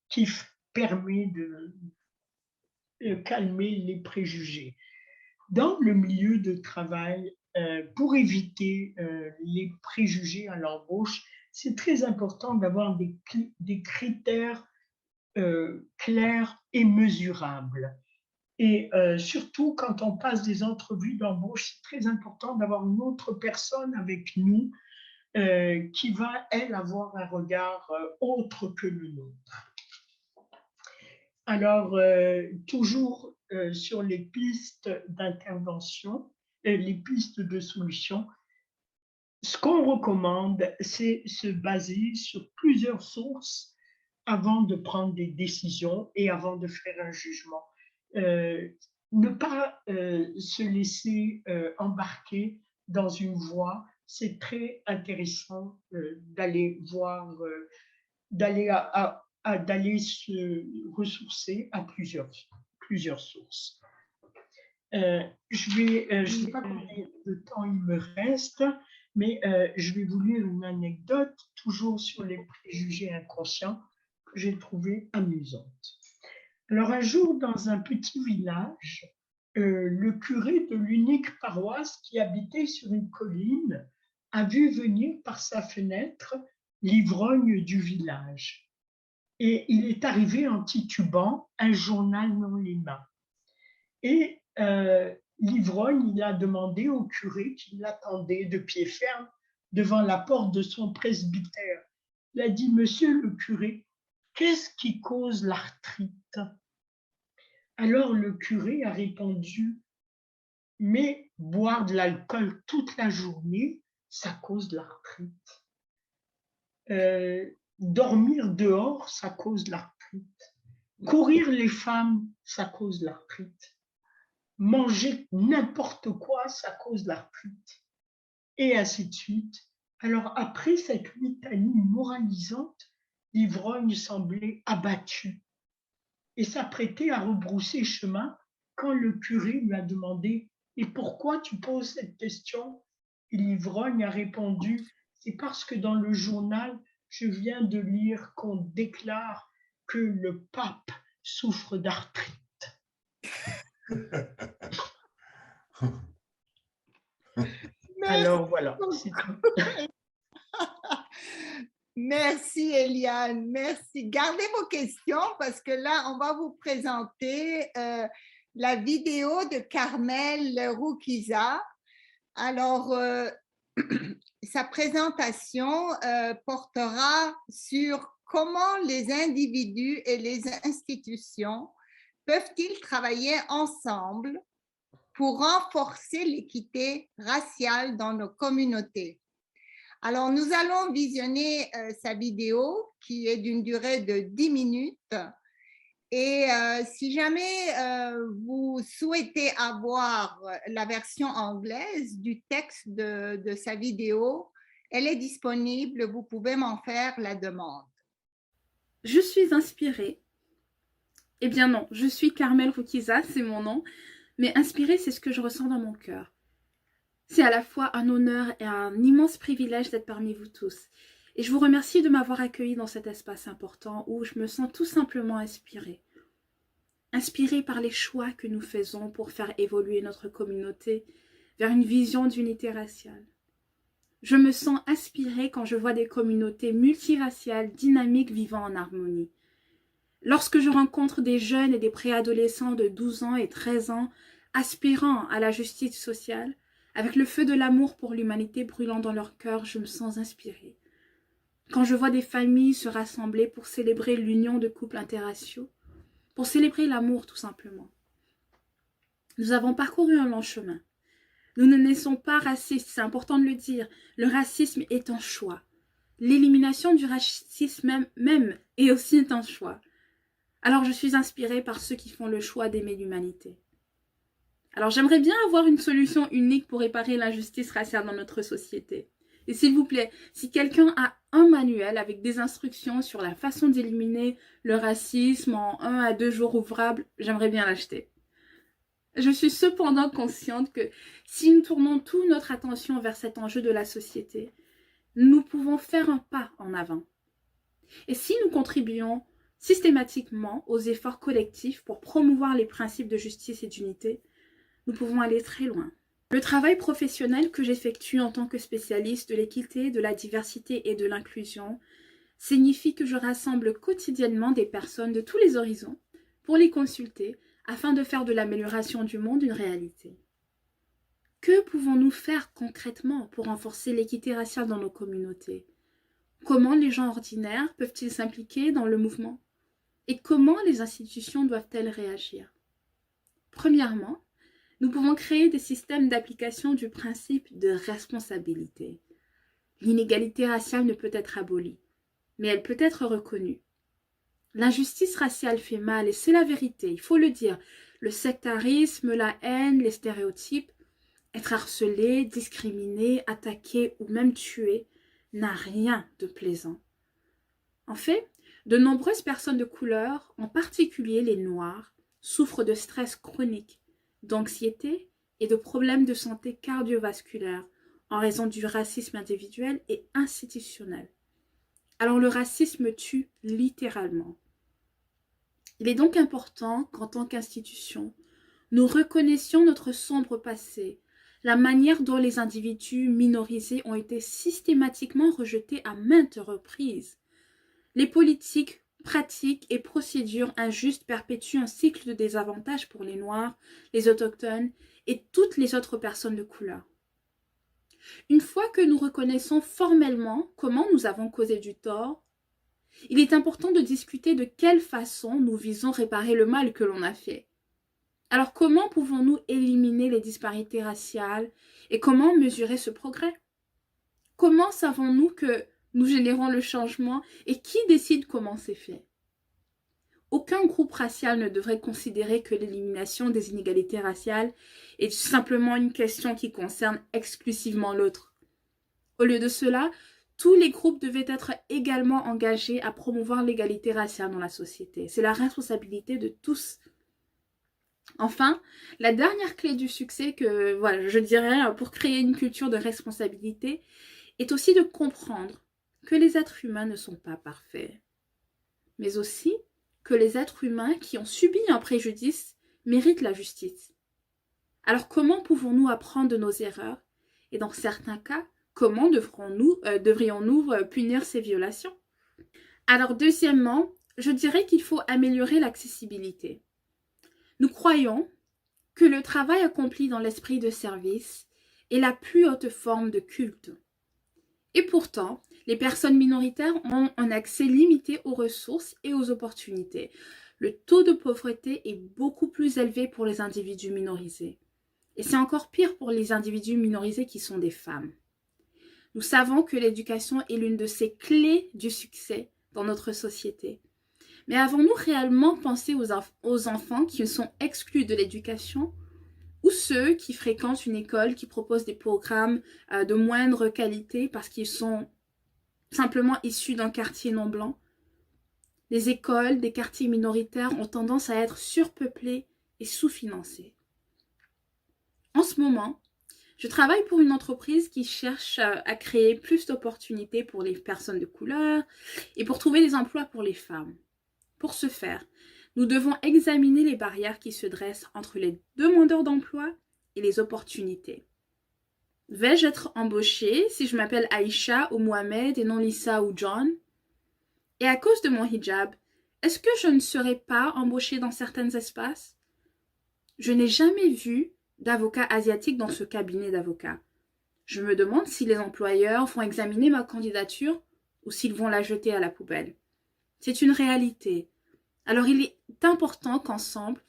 qui permet de calmer les préjugés. Dans le milieu de travail, pour éviter les préjugés à l'embauche, c'est très important d'avoir des critères clairs et mesurables. Et surtout, quand on passe des entrevues d'embauche, c'est très important d'avoir une autre personne avec nous qui va, elle, avoir un regard autre que le nôtre. Alors, toujours sur les pistes d'intervention, les pistes de solution, ce qu'on recommande, c'est se baser sur plusieurs sources avant de prendre des décisions et avant de faire un jugement. Ne pas se laisser embarquer dans une voie, c'est très intéressant d'aller voir, d'aller se ressourcer à plusieurs sources. Je ne sais pas combien de temps il me reste, mais je vais vous lire une anecdote, toujours sur les préjugés inconscients, que j'ai trouvée amusante. Alors, un jour, dans un petit village, le curé de l'unique paroisse qui habitait sur une colline a vu venir par sa fenêtre l'ivrogne du village. Et il est arrivé en titubant, un journal dans les mains. Et l'ivrogne, il a demandé au curé qui l'attendait de pied ferme devant la porte de son presbytère. Il a dit, « Monsieur le curé, qu'est-ce qui cause l'arthrite? Alors le curé a répondu, mais boire de l'alcool toute la journée, ça cause l'arthrite. Dormir dehors, ça cause l'arthrite. Courir les femmes, ça cause l'arthrite. Manger n'importe quoi, ça cause l'arthrite. Et ainsi de suite. Alors après cette litanie moralisante, l'ivrogne semblait abattu et s'apprêtait à rebrousser chemin quand le curé lui a demandé « Et pourquoi tu poses cette question ?» Et l'ivrogne a répondu « C'est parce que dans le journal, je viens de lire qu'on déclare que le pape souffre d'arthrite. » Alors voilà, c'est tout. Merci Eliane, merci. Gardez vos questions parce que là, on va vous présenter la vidéo de Carmel Roukiza. Alors, sa présentation portera sur comment les individus et les institutions peuvent-ils travailler ensemble pour renforcer l'équité raciale dans nos communautés. Alors, nous allons visionner sa vidéo qui est d'une durée de 10 minutes. Et si jamais vous souhaitez avoir la version anglaise du texte de sa vidéo, elle est disponible, vous pouvez m'en faire la demande. Je suis inspirée. Eh bien non, je suis Carmel Roukiza, c'est mon nom, mais inspirée, c'est ce que je ressens dans mon cœur. C'est à la fois un honneur et un immense privilège d'être parmi vous tous. Et je vous remercie de m'avoir accueilli dans cet espace important où je me sens tout simplement inspirée. Inspirée par les choix que nous faisons pour faire évoluer notre communauté vers une vision d'unité raciale. Je me sens inspirée quand je vois des communautés multiraciales dynamiques vivant en harmonie. Lorsque je rencontre des jeunes et des préadolescents de 12 ans et 13 ans aspirant à la justice sociale, avec le feu de l'amour pour l'humanité brûlant dans leur cœur, je me sens inspirée. Quand je vois des familles se rassembler pour célébrer l'union de couples interraciaux, pour célébrer l'amour tout simplement. Nous avons parcouru un long chemin. Nous ne naissons pas racistes, c'est important de le dire. Le racisme est un choix. L'élimination du racisme même est aussi un choix. Alors je suis inspirée par ceux qui font le choix d'aimer l'humanité. Alors j'aimerais bien avoir une solution unique pour réparer l'injustice raciale dans notre société. Et s'il vous plaît, si quelqu'un a un manuel avec des instructions sur la façon d'éliminer le racisme en 1 à 2 jours ouvrables, j'aimerais bien l'acheter. Je suis cependant consciente que si nous tournons toute notre attention vers cet enjeu de la société, nous pouvons faire un pas en avant. Et si nous contribuons systématiquement aux efforts collectifs pour promouvoir les principes de justice et d'unité, nous pouvons aller très loin. Le travail professionnel que j'effectue en tant que spécialiste de l'équité, de la diversité et de l'inclusion signifie que je rassemble quotidiennement des personnes de tous les horizons pour les consulter afin de faire de l'amélioration du monde une réalité. Que pouvons-nous faire concrètement pour renforcer l'équité raciale dans nos communautés? Comment les gens ordinaires peuvent-ils s'impliquer dans le mouvement? Et comment les institutions doivent-elles réagir? Premièrement, nous pouvons créer des systèmes d'application du principe de responsabilité. L'inégalité raciale ne peut être abolie, mais elle peut être reconnue. L'injustice raciale fait mal et c'est la vérité, il faut le dire. Le sectarisme, la haine, les stéréotypes, être harcelé, discriminé, attaqué ou même tué n'a rien de plaisant. En fait, de nombreuses personnes de couleur, en particulier les Noirs, souffrent de stress chronique, d'anxiété et de problèmes de santé cardiovasculaire en raison du racisme individuel et institutionnel. Alors le racisme tue littéralement. Il est donc important qu'en tant qu'institution, nous reconnaissions notre sombre passé, la manière dont les individus minorisés ont été systématiquement rejetés à maintes reprises. Les politiques, pratiques et procédures injustes perpétuent un cycle de désavantages pour les Noirs, les Autochtones et toutes les autres personnes de couleur. Une fois que nous reconnaissons formellement comment nous avons causé du tort, il est important de discuter de quelle façon nous visons réparer le mal que l'on a fait. Alors comment pouvons-nous éliminer les disparités raciales et comment mesurer ce progrès? Comment savons-nous que nous générons le changement et qui décide comment c'est fait? Aucun groupe racial ne devrait considérer que l'élimination des inégalités raciales est simplement une question qui concerne exclusivement l'autre. Au lieu de cela, tous les groupes devaient être également engagés à promouvoir l'égalité raciale dans la société. C'est la responsabilité de tous. Enfin, la dernière clé du succès que je dirais pour créer une culture de responsabilité est aussi de comprendre que les êtres humains ne sont pas parfaits, mais aussi que les êtres humains qui ont subi un préjudice méritent la justice. Alors comment pouvons-nous apprendre de nos erreurs? Et dans certains cas, comment devrions-nous punir ces violations? Alors deuxièmement, je dirais qu'il faut améliorer l'accessibilité. Nous croyons que le travail accompli dans l'esprit de service est la plus haute forme de culte. Et pourtant, les personnes minoritaires ont un accès limité aux ressources et aux opportunités. Le taux de pauvreté est beaucoup plus élevé pour les individus minorisés. Et c'est encore pire pour les individus minorisés qui sont des femmes. Nous savons que l'éducation est l'une de ces clés du succès dans notre société. Mais avons-nous réellement pensé aux enfants qui sont exclus de l'éducation ou ceux qui fréquentent une école qui propose des programmes de moindre qualité parce qu'ils sont simplement issus d'un quartier non blanc? Les écoles des quartiers minoritaires ont tendance à être surpeuplées et sous-financées. En ce moment, je travaille pour une entreprise qui cherche à créer plus d'opportunités pour les personnes de couleur et pour trouver des emplois pour les femmes. Pour ce faire, nous devons examiner les barrières qui se dressent entre les demandeurs d'emploi et les opportunités. Vais-je être embauchée si je m'appelle Aïcha ou Mohamed et non Lisa ou John? Et à cause de mon hijab, est-ce que je ne serai pas embauchée dans certains espaces? Je n'ai jamais vu d'avocat asiatique dans ce cabinet d'avocats. Je me demande si les employeurs vont examiner ma candidature ou s'ils vont la jeter à la poubelle. C'est une réalité. Alors il est important qu'ensemble,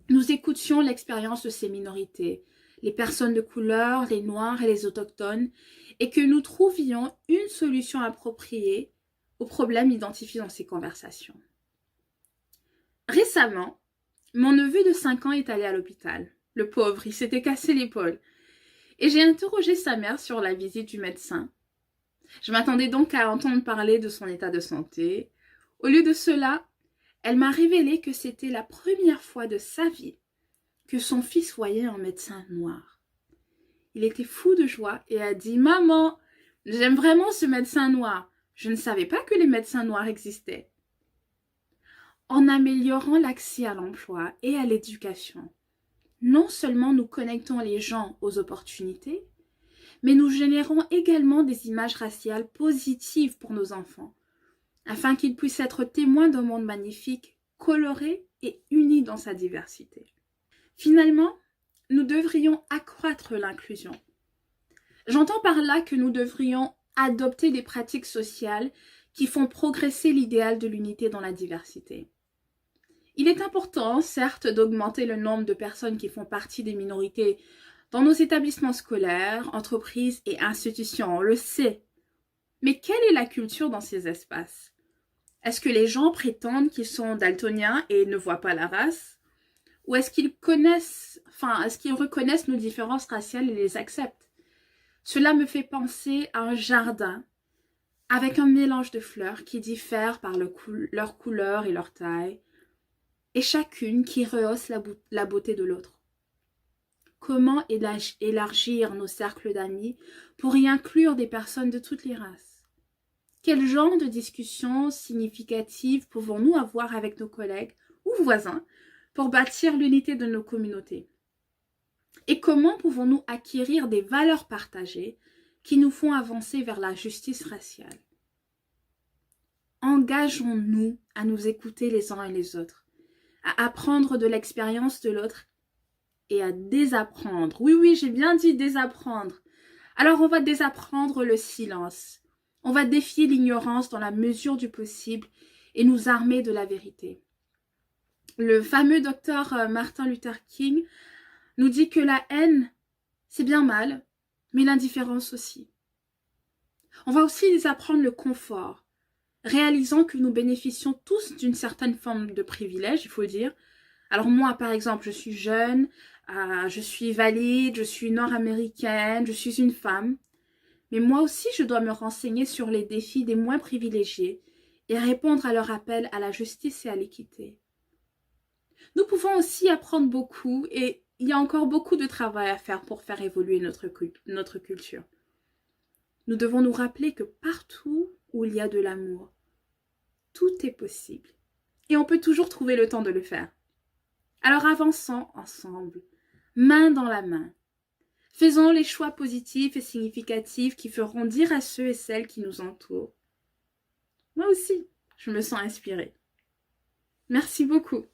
nous écoutions l'expérience de ces minorités, les personnes de couleur, les noirs et les autochtones, et que nous trouvions une solution appropriée aux problèmes identifiés dans ces conversations. Récemment, mon neveu de 5 ans est allé à l'hôpital. Le pauvre, il s'était cassé l'épaule. Et j'ai interrogé sa mère sur la visite du médecin. Je m'attendais donc à entendre parler de son état de santé. Au lieu de cela, elle m'a révélé que c'était la première fois de sa vie que son fils voyait un médecin noir. Il était fou de joie et a dit « Maman, j'aime vraiment ce médecin noir. Je ne savais pas que les médecins noirs existaient. » En améliorant l'accès à l'emploi et à l'éducation, non seulement nous connectons les gens aux opportunités, mais nous générons également des images raciales positives pour nos enfants, afin qu'ils puissent être témoins d'un monde magnifique, coloré et uni dans sa diversité. Finalement, nous devrions accroître l'inclusion. J'entends par là que nous devrions adopter des pratiques sociales qui font progresser l'idéal de l'unité dans la diversité. Il est important, certes, d'augmenter le nombre de personnes qui font partie des minorités dans nos établissements scolaires, entreprises et institutions, on le sait. Mais quelle est la culture dans ces espaces? Est-ce que les gens prétendent qu'ils sont daltoniens et ne voient pas la race? Ou est-ce qu'ils reconnaissent nos différences raciales et les acceptent? Cela me fait penser à un jardin avec un mélange de fleurs qui diffèrent par leur couleur et leur taille, et chacune qui rehausse la beauté de l'autre. Comment élargir nos cercles d'amis pour y inclure des personnes de toutes les races? Quel genre de discussions significatives pouvons-nous avoir avec nos collègues ou voisins pour bâtir l'unité de nos communautés? Et comment pouvons-nous acquérir des valeurs partagées qui nous font avancer vers la justice raciale? Engageons-nous à nous écouter les uns et les autres, à apprendre de l'expérience de l'autre et à désapprendre. Oui, j'ai bien dit désapprendre. Alors on va désapprendre le silence. On va défier l'ignorance dans la mesure du possible et nous armer de la vérité. Le fameux docteur Martin Luther King nous dit que la haine, c'est bien mal, mais l'indifférence aussi. On va aussi les apprendre le confort, réalisant que nous bénéficions tous d'une certaine forme de privilège, il faut dire. Alors moi, par exemple, je suis jeune, je suis valide, je suis nord-américaine, je suis une femme. Mais moi aussi, je dois me renseigner sur les défis des moins privilégiés et répondre à leur appel à la justice et à l'équité. Nous pouvons aussi apprendre beaucoup et il y a encore beaucoup de travail à faire pour faire évoluer notre culture. Nous devons nous rappeler que partout où il y a de l'amour, tout est possible. Et on peut toujours trouver le temps de le faire. Alors avançons ensemble, main dans la main. Faisons les choix positifs et significatifs qui feront dire à ceux et celles qui nous entourent. Moi aussi, je me sens inspirée. Merci beaucoup.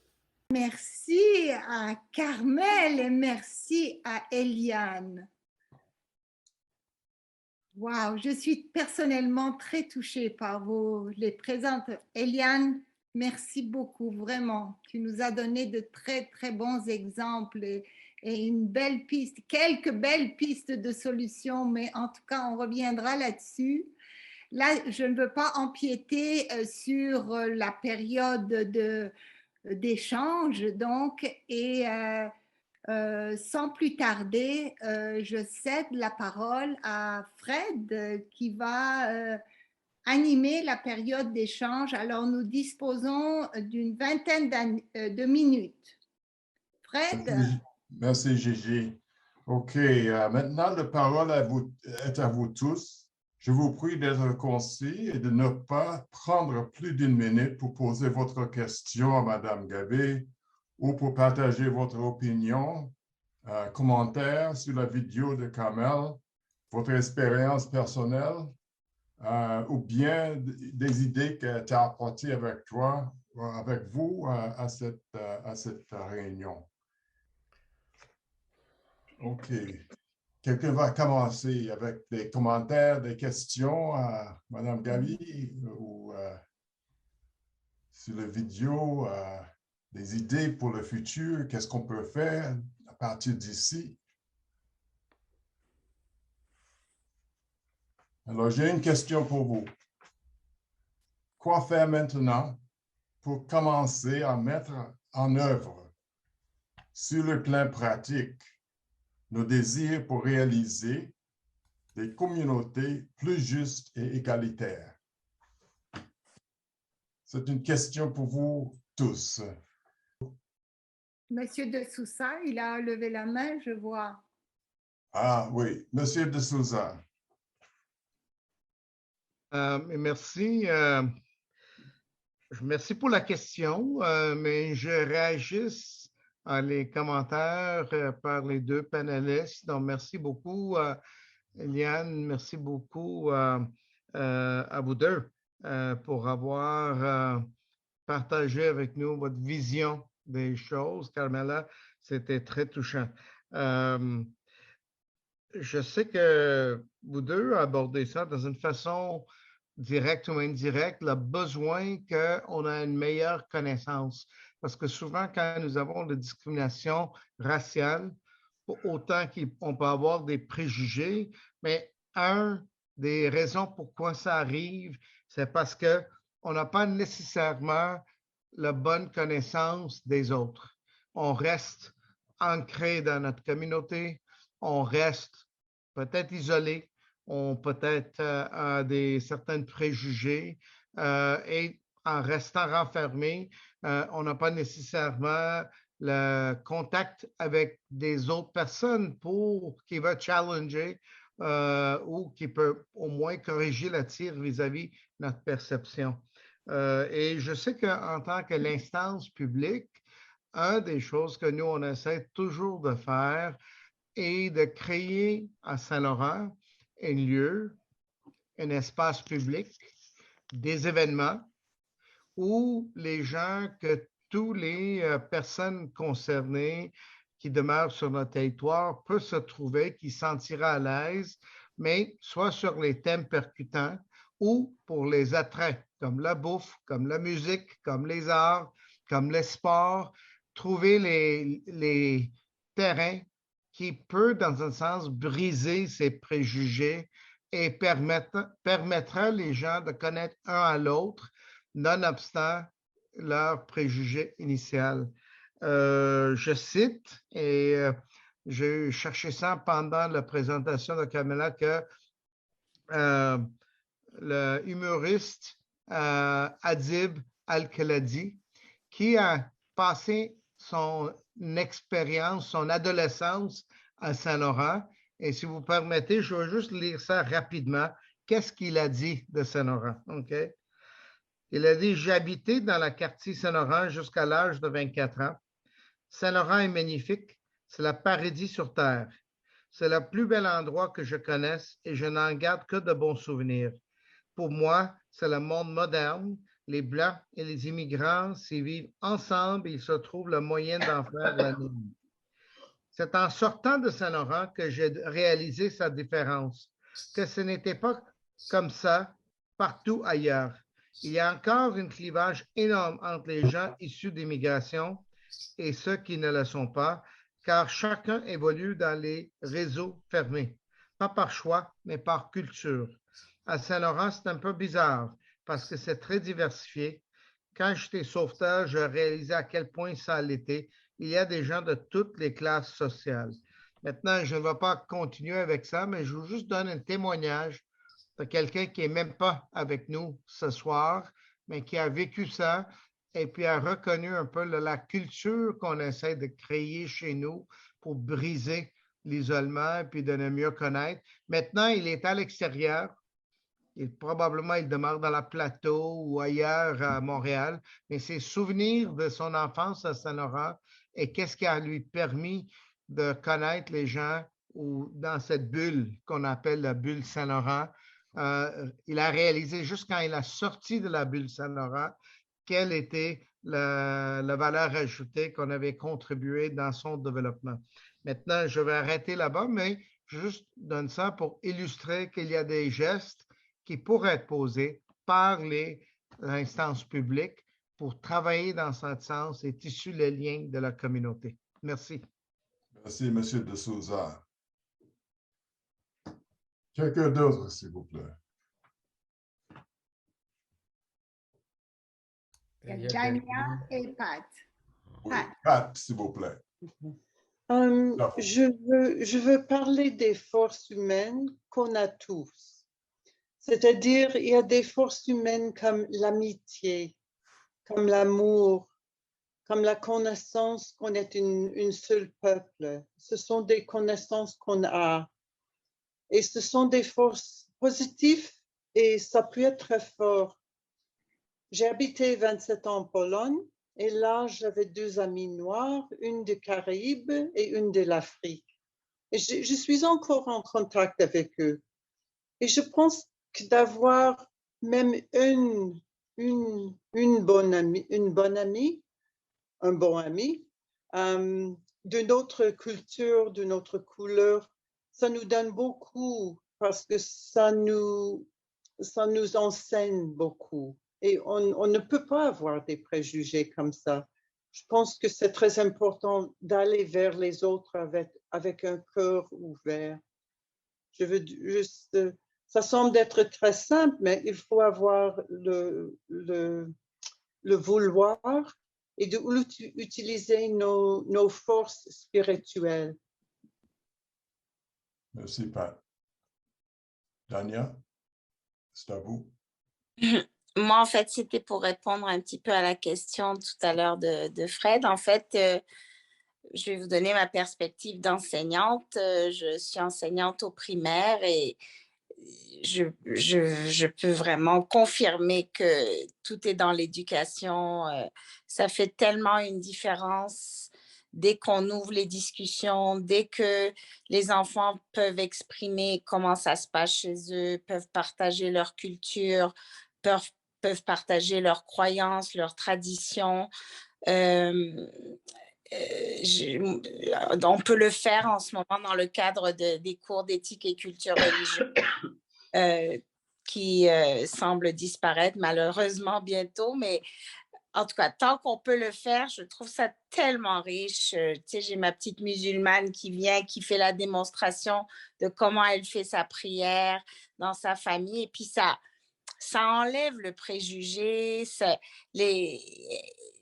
Merci à Carmel et merci à Eliane. Wow, je suis personnellement très touchée par les présentes. Eliane, merci beaucoup, vraiment. Tu nous as donné de très, très bons exemples et une belle piste, quelques belles pistes de solutions, mais en tout cas, on reviendra là-dessus. Là, je ne veux pas empiéter sur la période d'échange, donc, et sans plus tarder, je cède la parole à Fred qui va animer la période d'échange. Alors, nous disposons d'une vingtaine de minutes. Fred? Merci, Gigi. OK, maintenant, la parole est à vous tous. Je vous prie d'être concis et de ne pas prendre plus d'une minute pour poser votre question à Mme Gabé ou pour partager votre opinion, commentaire sur la vidéo de Carmel, votre expérience personnelle ou bien des idées que tu as apportées avec vous à cette réunion. OK. Quelqu'un va commencer avec des commentaires, des questions à Mme Gaby ou sur la vidéo, des idées pour le futur, qu'est-ce qu'on peut faire à partir d'ici. Alors, j'ai une question pour vous. Quoi faire maintenant pour commencer à mettre en œuvre sur le plan pratique nos désirs pour réaliser des communautés plus justes et égalitaires? C'est une question pour vous tous. Monsieur de Sousa, il a levé la main, je vois. Ah oui, Monsieur de Sousa. Merci. Merci pour la question, mais je réagis les commentaires par les deux panélistes. Donc, merci beaucoup, Eliane. Merci beaucoup à vous deux pour avoir partagé avec nous votre vision des choses. Carmela, c'était très touchant. Je sais que vous deux abordez ça dans une façon directe ou indirecte, le besoin qu'on ait une meilleure connaissance. Parce que souvent, quand nous avons de discrimination raciale, autant qu'on peut avoir des préjugés, mais un des raisons pourquoi ça arrive, c'est parce qu'on n'a pas nécessairement la bonne connaissance des autres. On reste ancré dans notre communauté, on reste peut-être isolé, on peut-être certains préjugés et en restant renfermé, on n'a pas nécessairement le contact avec des autres personnes qui va challenger ou qui peut au moins corriger le tir vis-à-vis de notre perception. Et je sais qu'en tant que l'instance publique, une des choses que nous, on essaie toujours de faire est de créer à Saint-Laurent un lieu, un espace public, des événements où les gens, toutes les personnes concernées qui demeurent sur notre territoire peuvent se trouver, qui se sentira à l'aise, mais soit sur les thèmes percutants ou pour les attraits, comme la bouffe, comme la musique, comme les arts, comme les sports, trouver les terrains qui peuvent, dans un sens, briser ces préjugés et permettra les gens de connaître un à l'autre, nonobstant leur préjugé initial. Je cite, et j'ai cherché ça pendant la présentation de Camilla, que le humoriste Adib Al-Khalidi, qui a passé son expérience, son adolescence à Saint-Laurent. Et si vous permettez, je vais juste lire ça rapidement. Qu'est-ce qu'il a dit de Saint-Laurent? Okay? Il a dit, j'ai habité dans le quartier Saint-Laurent jusqu'à l'âge de 24 ans. Saint-Laurent est magnifique, c'est le paradis sur terre. C'est le plus bel endroit que je connaisse et je n'en garde que de bons souvenirs. Pour moi, c'est le monde moderne. Les Blancs et les immigrants s'y vivent ensemble et ils se trouvent le moyen d'en faire la norme. C'est en sortant de Saint-Laurent que j'ai réalisé sa différence, que ce n'était pas comme ça partout ailleurs. Il y a encore un clivage énorme entre les gens issus d'immigration et ceux qui ne le sont pas, car chacun évolue dans les réseaux fermés, pas par choix, mais par culture. À Saint-Laurent, c'est un peu bizarre parce que c'est très diversifié. Quand j'étais sauveteur, je réalisais à quel point ça l'était. Il y a des gens de toutes les classes sociales. Maintenant, je ne vais pas continuer avec ça, mais je vous juste donne un témoignage de quelqu'un qui n'est même pas avec nous ce soir, mais qui a vécu ça et puis a reconnu un peu la culture qu'on essaie de créer chez nous pour briser l'isolement et puis de ne mieux connaître. Maintenant, il est à l'extérieur. Probablement, il demeure dans la plateau ou ailleurs à Montréal, mais ses souvenirs de son enfance à Saint-Laurent et qu'est-ce qui a lui permis de connaître les gens ou dans cette bulle qu'on appelle la bulle Saint-Laurent. Il a réalisé juste quand il a sorti de la bulle Saint-Laurent quelle était la valeur ajoutée qu'on avait contribué dans son développement. Maintenant, je vais arrêter là-bas, mais je juste donne ça pour illustrer qu'il y a des gestes qui pourraient être posés par les instances publiques pour travailler dans ce sens et tisser le lien de la communauté. Merci. Merci, M. de Souza. Quelqu'un d'autre, s'il vous plaît. Dania et Pat. Oui, Pat, s'il vous plaît. Je veux parler des forces humaines qu'on a tous. C'est-à-dire, il y a des forces humaines comme l'amitié, comme l'amour, comme la connaissance qu'on est une seule peuple. Ce sont des connaissances qu'on a. Et ce sont des forces positives et ça peut être très fort. J'ai habité 27 ans en Pologne et là, j'avais 2 amis noirs, une des Caraïbes et une de l'Afrique. Et je suis encore en contact avec eux. Et je pense que d'avoir même une bonne amie, un bon ami, d'une autre culture, d'une autre couleur, ça nous donne beaucoup parce que ça nous enseigne beaucoup. Et on ne peut pas avoir des préjugés comme ça. Je pense que c'est très important d'aller vers les autres avec un cœur ouvert. Je veux juste, ça semble être très simple, mais il faut avoir le vouloir et d'utiliser nos forces spirituelles. Merci, Pat. Dania, c'est à vous. Moi, en fait, c'était pour répondre un petit peu à la question tout à l'heure de Fred. En fait, je vais vous donner ma perspective d'enseignante. Je suis enseignante au primaire et je peux vraiment confirmer que tout est dans l'éducation. Ça fait tellement une différence dès qu'on ouvre les discussions, dès que les enfants peuvent exprimer comment ça se passe chez eux, peuvent partager leur culture, peuvent partager leurs croyances, leurs traditions. On peut le faire en ce moment dans le cadre des cours d'éthique et culture religieuse. qui semble disparaître malheureusement bientôt, mais en tout cas, tant qu'on peut le faire, je trouve ça tellement riche. Tu sais, j'ai ma petite musulmane qui vient, qui fait la démonstration de comment elle fait sa prière dans sa famille. Et puis, ça enlève le préjugé.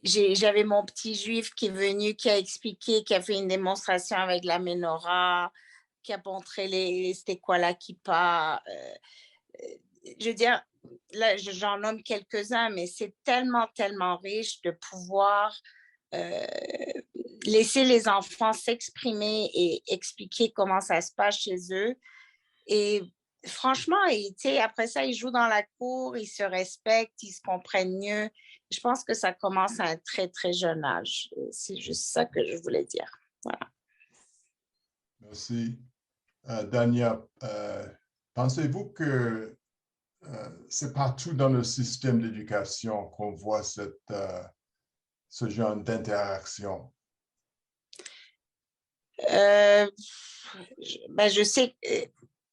J'avais mon petit juif qui est venu, qui a expliqué, qui a fait une démonstration avec la menorah, qui a montré c'était quoi la kippa. Je veux dire, là, j'en nomme quelques-uns, mais c'est tellement, tellement riche de pouvoir laisser les enfants s'exprimer et expliquer comment ça se passe chez eux. Et franchement, après ça, ils jouent dans la cour, ils se respectent, ils se comprennent mieux. Je pense que ça commence à un très, très jeune âge. C'est juste ça que je voulais dire. Voilà. Merci. Dania, pensez-vous que c'est partout dans le système d'éducation qu'on voit ce genre d'interaction? Je sais.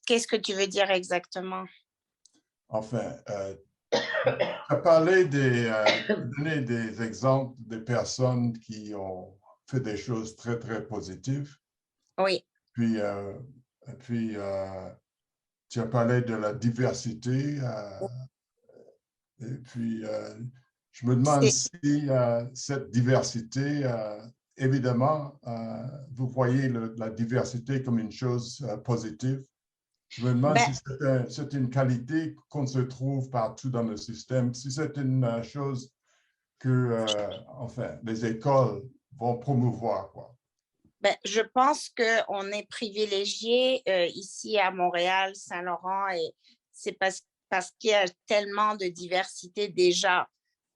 Qu'est-ce que tu veux dire exactement? Enfin, tu as parlé donné des exemples de personnes qui ont fait des choses très, très positives. Oui. Puis tu as parlé de la diversité. Et puis, je me demande si cette diversité, évidemment, vous voyez la diversité comme une chose positive. Je me demande si c'est une qualité qu'on se trouve partout dans le système, si c'est une chose que, enfin, les écoles vont promouvoir, quoi. Je pense qu'on est privilégié ici à Montréal, Saint-Laurent, et c'est parce qu'il y a tellement de diversité déjà.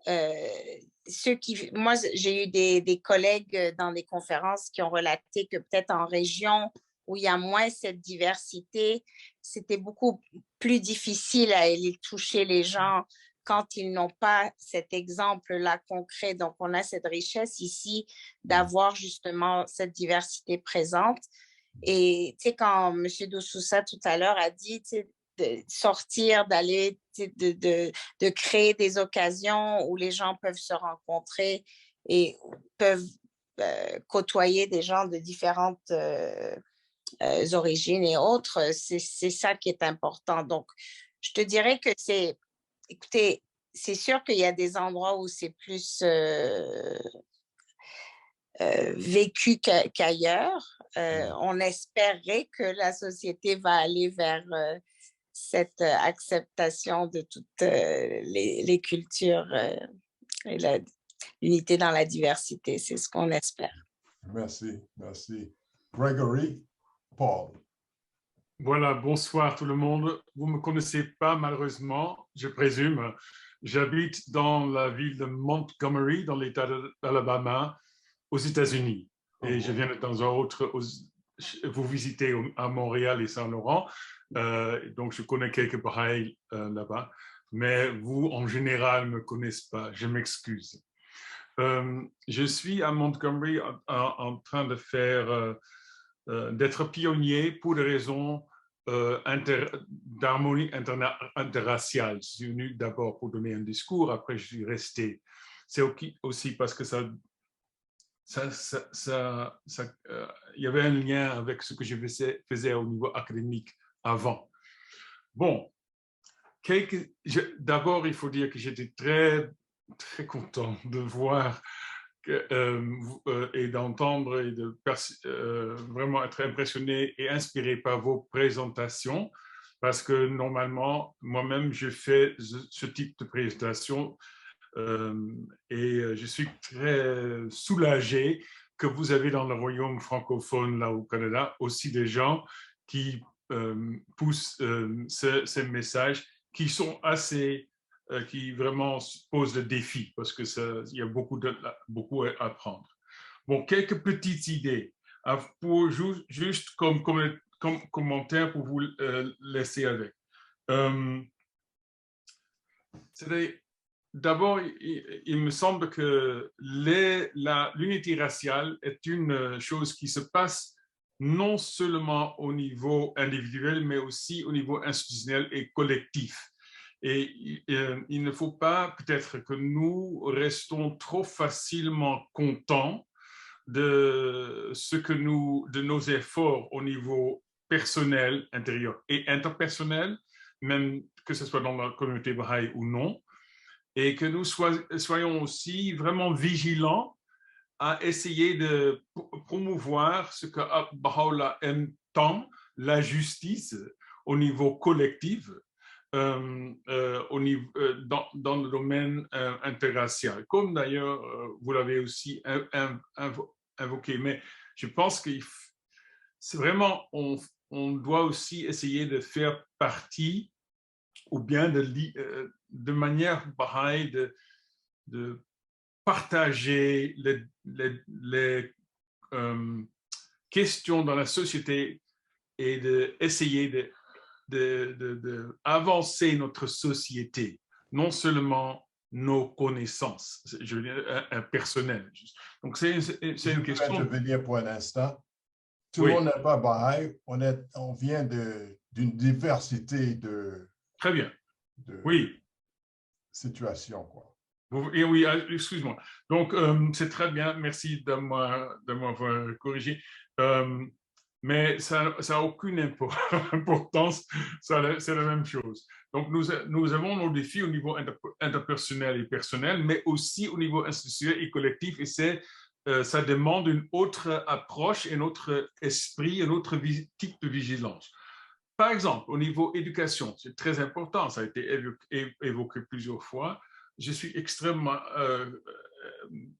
Moi, j'ai eu des collègues dans des conférences qui ont relaté que peut-être en région où il y a moins cette diversité, c'était beaucoup plus difficile à aller toucher les gens quand ils n'ont pas cet exemple-là concret. Donc, on a cette richesse ici d'avoir justement cette diversité présente. Et tu sais, quand M. Doussoussa tout à l'heure a dit de sortir, d'aller, de créer des occasions où les gens peuvent se rencontrer et peuvent côtoyer des gens de différentes origines et autres, c'est ça qui est important. Donc, je te dirais que écoutez, c'est sûr qu'il y a des endroits où c'est plus vécu qu'ailleurs. On espérait que la société va aller vers cette acceptation de toutes les cultures et l'unité dans la diversité. C'est ce qu'on espère. Merci, merci. Gregory, Paul. Voilà, bonsoir tout le monde. Vous ne me connaissez pas malheureusement, je présume. J'habite dans la ville de Montgomery, dans l'État d'Alabama, aux États-Unis. Et je viens de temps en autre vous visiter à Montréal et Saint-Laurent. Donc, je connais quelques pareils là-bas. Mais vous, en général, ne me connaissez pas. Je m'excuse. Je suis à Montgomery en train de faire... d'être pionnier pour des raisons d'harmonie interraciale. Je suis venu d'abord pour donner un discours, après je suis resté. C'est aussi parce que il y avait un lien avec ce que je faisais au niveau académique avant. Bon, d'abord il faut dire que j'étais très, très content de voir et d'entendre et de vraiment être impressionné et inspiré par vos présentations, parce que normalement, moi-même, je fais ce type de présentation et je suis très soulagé que vous avez dans le royaume francophone, là au Canada, aussi des gens qui poussent ces messages qui sont assez... qui vraiment pose le défi parce que il y a beaucoup à apprendre. Bon, quelques petites idées pour juste comme commentaire pour vous laisser avec. D'abord, il me semble que l'unité raciale est une chose qui se passe non seulement au niveau individuel, mais aussi au niveau institutionnel et collectif. Et il ne faut pas peut-être que nous restons trop facilement contents de nos efforts au niveau personnel, intérieur et interpersonnel, même que ce soit dans la communauté Baha'i ou non, et que nous soyons aussi vraiment vigilants à essayer de promouvoir ce que Baha'u'llah aime tant, la justice au niveau collectif, dans le domaine interracial, comme d'ailleurs vous l'avez aussi invoqué. Mais je pense que c'est vraiment, on doit aussi essayer de faire partie, ou bien de manière pareille, de partager les questions dans la société et d'essayer d'avancer notre société, non seulement nos connaissances, je veux dire, personnelles. Donc, c'est une question. Je vais intervenir pour un instant. Tout Oui. le monde n'est pas Baha'i, on vient d'une diversité Très bien. Oui. situations, quoi. Et oui, excuse-moi. Donc, c'est très bien. Merci de m'avoir corrigé. Mais ça n'a aucune importance. C'est la même chose. Donc, nous avons nos défis au niveau interpersonnel et personnel, mais aussi au niveau institutionnel et collectif. Et ça demande une autre approche, un autre esprit, un autre type de vigilance. Par exemple, au niveau éducation, c'est très important. Ça a été évoqué plusieurs fois. Je suis extrêmement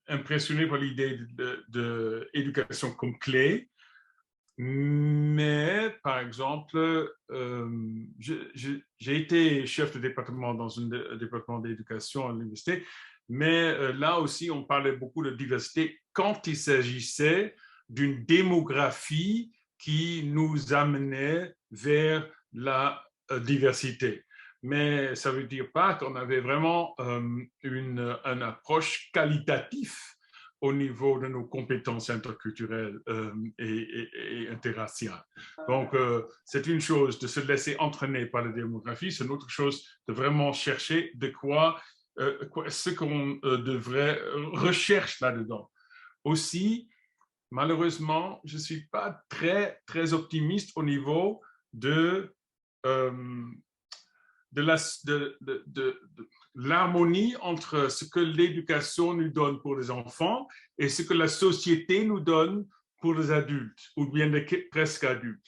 impressionné par l'idée d'éducation comme clé. Mais, par exemple, j'ai été chef de département dans un département d'éducation à l'université, mais là aussi, on parlait beaucoup de diversité quand il s'agissait d'une démographie qui nous amenait vers la diversité. Mais ça ne veut dire pas qu'on avait vraiment une approche qualitative au niveau de nos compétences interculturelles et interraciales. Donc, c'est une chose de se laisser entraîner par la démographie, c'est une autre chose de vraiment chercher de ce qu'on devrait rechercher là-dedans. Aussi, malheureusement, je ne suis pas très, très optimiste au niveau de l'harmonie entre ce que l'éducation nous donne pour les enfants et ce que la société nous donne pour les adultes, ou bien les presque adultes.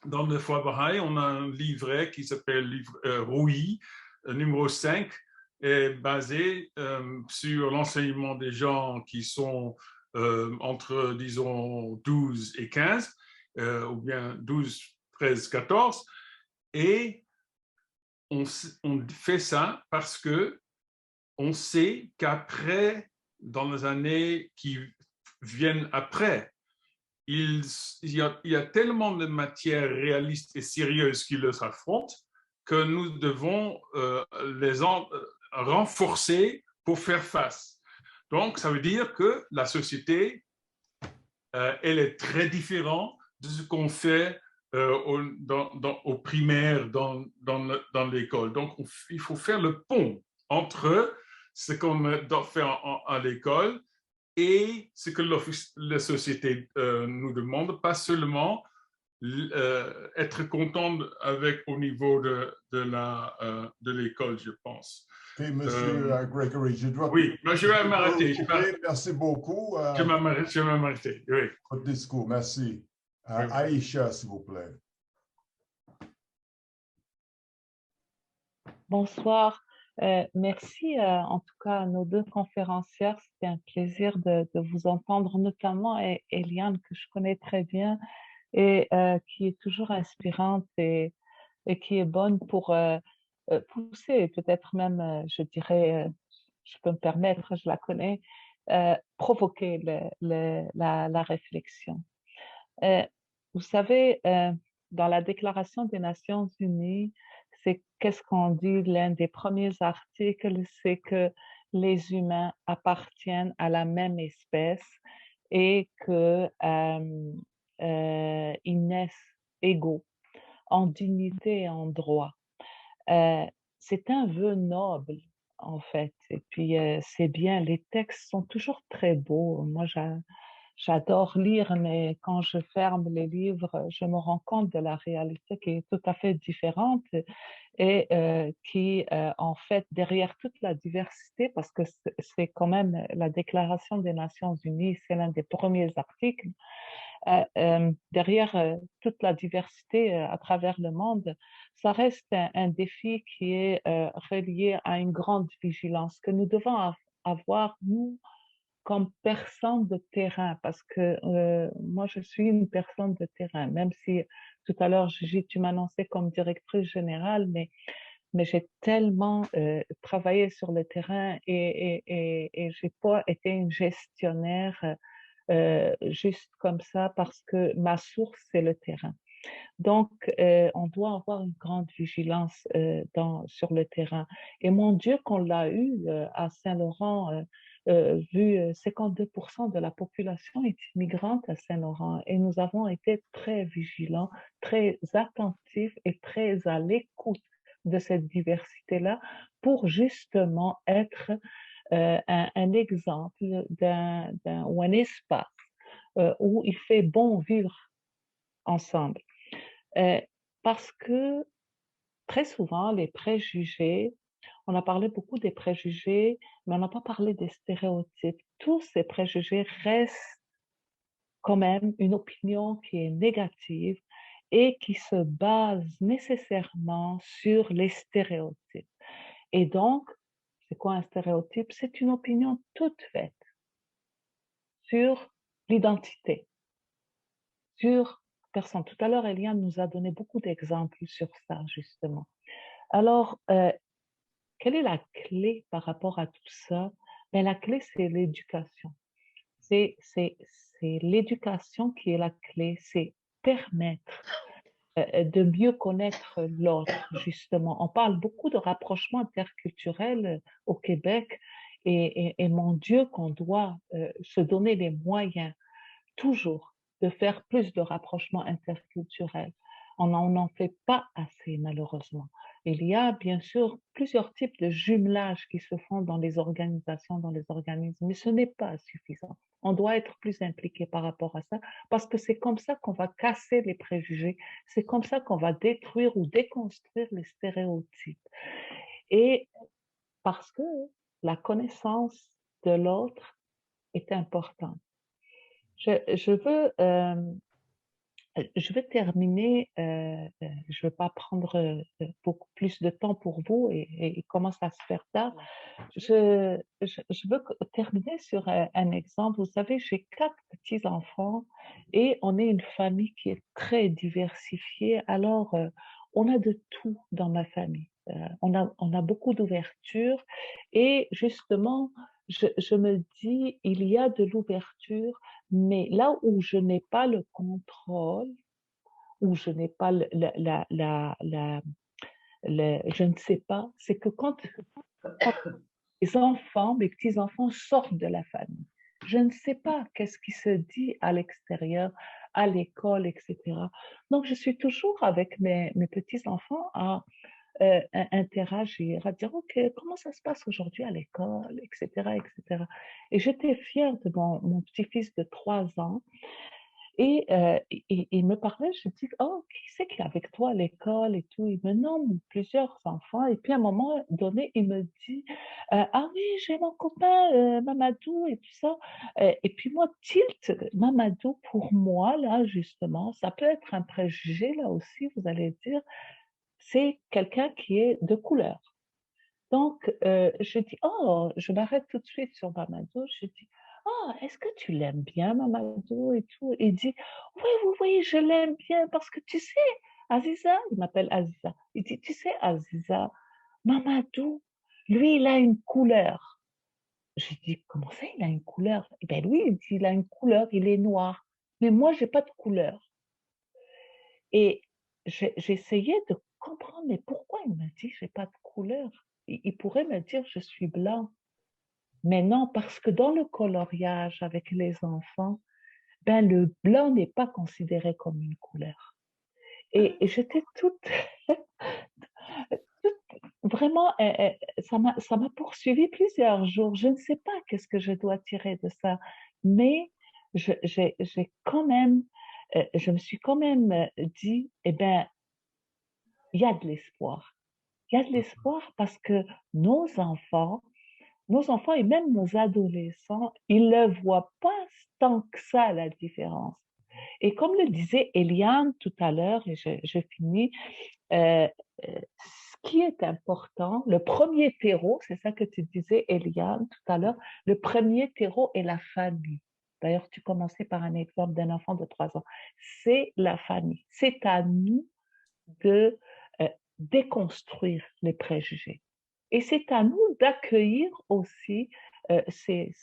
Dans le Foi Baha'i, on a un livret qui s'appelle Rui, numéro 5, est basé sur l'enseignement des gens qui sont entre, disons, 12 et 15, ou bien 12, 13, 14, et on fait ça parce que on sait qu'après, dans les années qui viennent après, il y a tellement de matières réalistes et sérieuses qui les affrontent que nous devons les renforcer pour faire face. Donc, ça veut dire que la société, elle est très différente de ce qu'on fait au primaire, dans l'école. Donc, il faut faire le pont entre ce qu'on doit faire à l'école et ce que la société nous demande, pas seulement être content au niveau de l'école, je pense. OK, Monsieur Gregory, je dois... Oui, je vais m'arrêter. Merci beaucoup. Je vais m'arrêter, oui. Votre discours, merci. Aïcha, s'il vous plaît. Bonsoir. Merci en tout cas à nos deux conférencières. C'était un plaisir de vous entendre, notamment Eliane, que je connais très bien et qui est toujours inspirante et qui est bonne pour pousser, peut-être même, je dirais, je peux me permettre, je la connais, provoquer la réflexion. Vous savez, dans la Déclaration des Nations Unies, c'est qu'est-ce qu'on dit, l'un des premiers articles, c'est que les humains appartiennent à la même espèce et qu'ils naissent égaux en dignité et en droit. c'est un vœu noble, en fait. Et puis, c'est bien, les textes sont toujours très beaux. Moi, j'adore lire, mais quand je ferme les livres, je me rends compte de la réalité qui est tout à fait différente et qui, en fait, derrière toute la diversité, parce que c'est quand même la Déclaration des Nations Unies, c'est l'un des premiers articles, derrière toute la diversité à travers le monde, ça reste un défi qui est relié à une grande vigilance que nous devons avoir, nous, comme personne de terrain, parce que moi, je suis une personne de terrain, même si tout à l'heure, Gigi, tu m'annonçais comme directrice générale, mais j'ai tellement travaillé sur le terrain et j'ai pas été une gestionnaire juste comme ça parce que ma source, c'est le terrain. Donc, on doit avoir une grande vigilance sur le terrain. Et mon Dieu, qu'on l'a eu à Saint-Laurent, vu 52% de la population est immigrante à Saint-Laurent. Et nous avons été très vigilants, très attentifs et très à l'écoute de cette diversité-là pour justement être un exemple ou un espace où il fait bon vivre ensemble. Parce que très souvent, les préjugés, on a parlé beaucoup des préjugés, mais on n'a pas parlé des stéréotypes. Tous ces préjugés restent quand même une opinion qui est négative et qui se base nécessairement sur les stéréotypes. Et donc, c'est quoi un stéréotype? C'est une opinion toute faite sur l'identité, sur personne. Tout à l'heure, Eliane nous a donné beaucoup d'exemples sur ça, justement. Alors, quelle est la clé par rapport à tout ça? Ben, la clé, c'est l'éducation. C'est l'éducation qui est la clé, c'est permettre de mieux connaître l'autre, justement. On parle beaucoup de rapprochement interculturel au Québec et mon Dieu, qu'on doit se donner les moyens toujours de faire plus de rapprochement interculturel. On n'en fait pas assez, malheureusement. Il y a bien sûr plusieurs types de jumelages qui se font dans les organisations, dans les organismes, mais ce n'est pas suffisant. On doit être plus impliqué par rapport à ça, parce que c'est comme ça qu'on va casser les préjugés, c'est comme ça qu'on va détruire ou déconstruire les stéréotypes. Et parce que la connaissance de l'autre est importante. Je veux terminer, je ne veux pas prendre beaucoup plus de temps pour vous et il commence à se faire tard. Je veux terminer sur un exemple. Vous savez, j'ai 4 petits-enfants et on est une famille qui est très diversifiée. Alors, on a de tout dans ma famille. On a beaucoup d'ouverture et justement, je me dis, il y a de l'ouverture, mais là où je n'ai pas le contrôle, où je n'ai pas je ne sais pas, c'est que quand les enfants, mes petits-enfants sortent de la famille, je ne sais pas qu'est-ce qui se dit à l'extérieur, à l'école, etc. Donc, je suis toujours avec mes petits-enfants à interagir, à dire, OK, comment ça se passe aujourd'hui à l'école, etc., etc. Et j'étais fière de mon petit-fils de 3 ans. Et il me parlait, je dis, oh, qui c'est qui est avec toi à l'école et tout? Il me nomme plusieurs enfants. Et puis à un moment donné, il me dit, ah oui, j'ai mon copain Mamadou et tout ça. Et puis moi, tilt, Mamadou, pour moi, là, justement, ça peut être un préjugé, là aussi, vous allez dire, c'est quelqu'un qui est de couleur. Donc, je dis, oh, je m'arrête tout de suite sur Mamadou. Je dis, oh, est-ce que tu l'aimes bien, Mamadou et tout? Il dit, oui, oui, oui, je l'aime bien parce que tu sais, Aziza, il m'appelle Aziza. Il dit, tu sais, Aziza, Mamadou, lui, il a une couleur. Je dis, comment ça, il a une couleur? Eh bien, lui, il dit, il a une couleur, il est noir. Mais moi, j'ai pas de couleur. Et j'essayais de comprendre, mais pourquoi il me dit, j'ai pas de couleur? Il pourrait me dire, je suis blanc. Mais non, parce que dans le coloriage avec les enfants, ben, le blanc n'est pas considéré comme une couleur. Et j'étais toute vraiment, ça m'a poursuivi plusieurs jours. Je ne sais pas qu'est-ce que je dois tirer de ça, mais j'ai quand même, je me suis quand même dit, eh bien, il y a de l'espoir. Il y a de l'espoir parce que nos enfants et même nos adolescents, ils ne voient pas tant que ça la différence. Et comme le disait Eliane tout à l'heure, et je finis, ce qui est important, le premier terreau, c'est ça que tu disais, Eliane, tout à l'heure, le premier terreau est la famille. D'ailleurs, tu commençais par un exemple d'un enfant de 3 ans. C'est la famille. C'est à nous de déconstruire les préjugés. Et c'est à nous d'accueillir aussi ces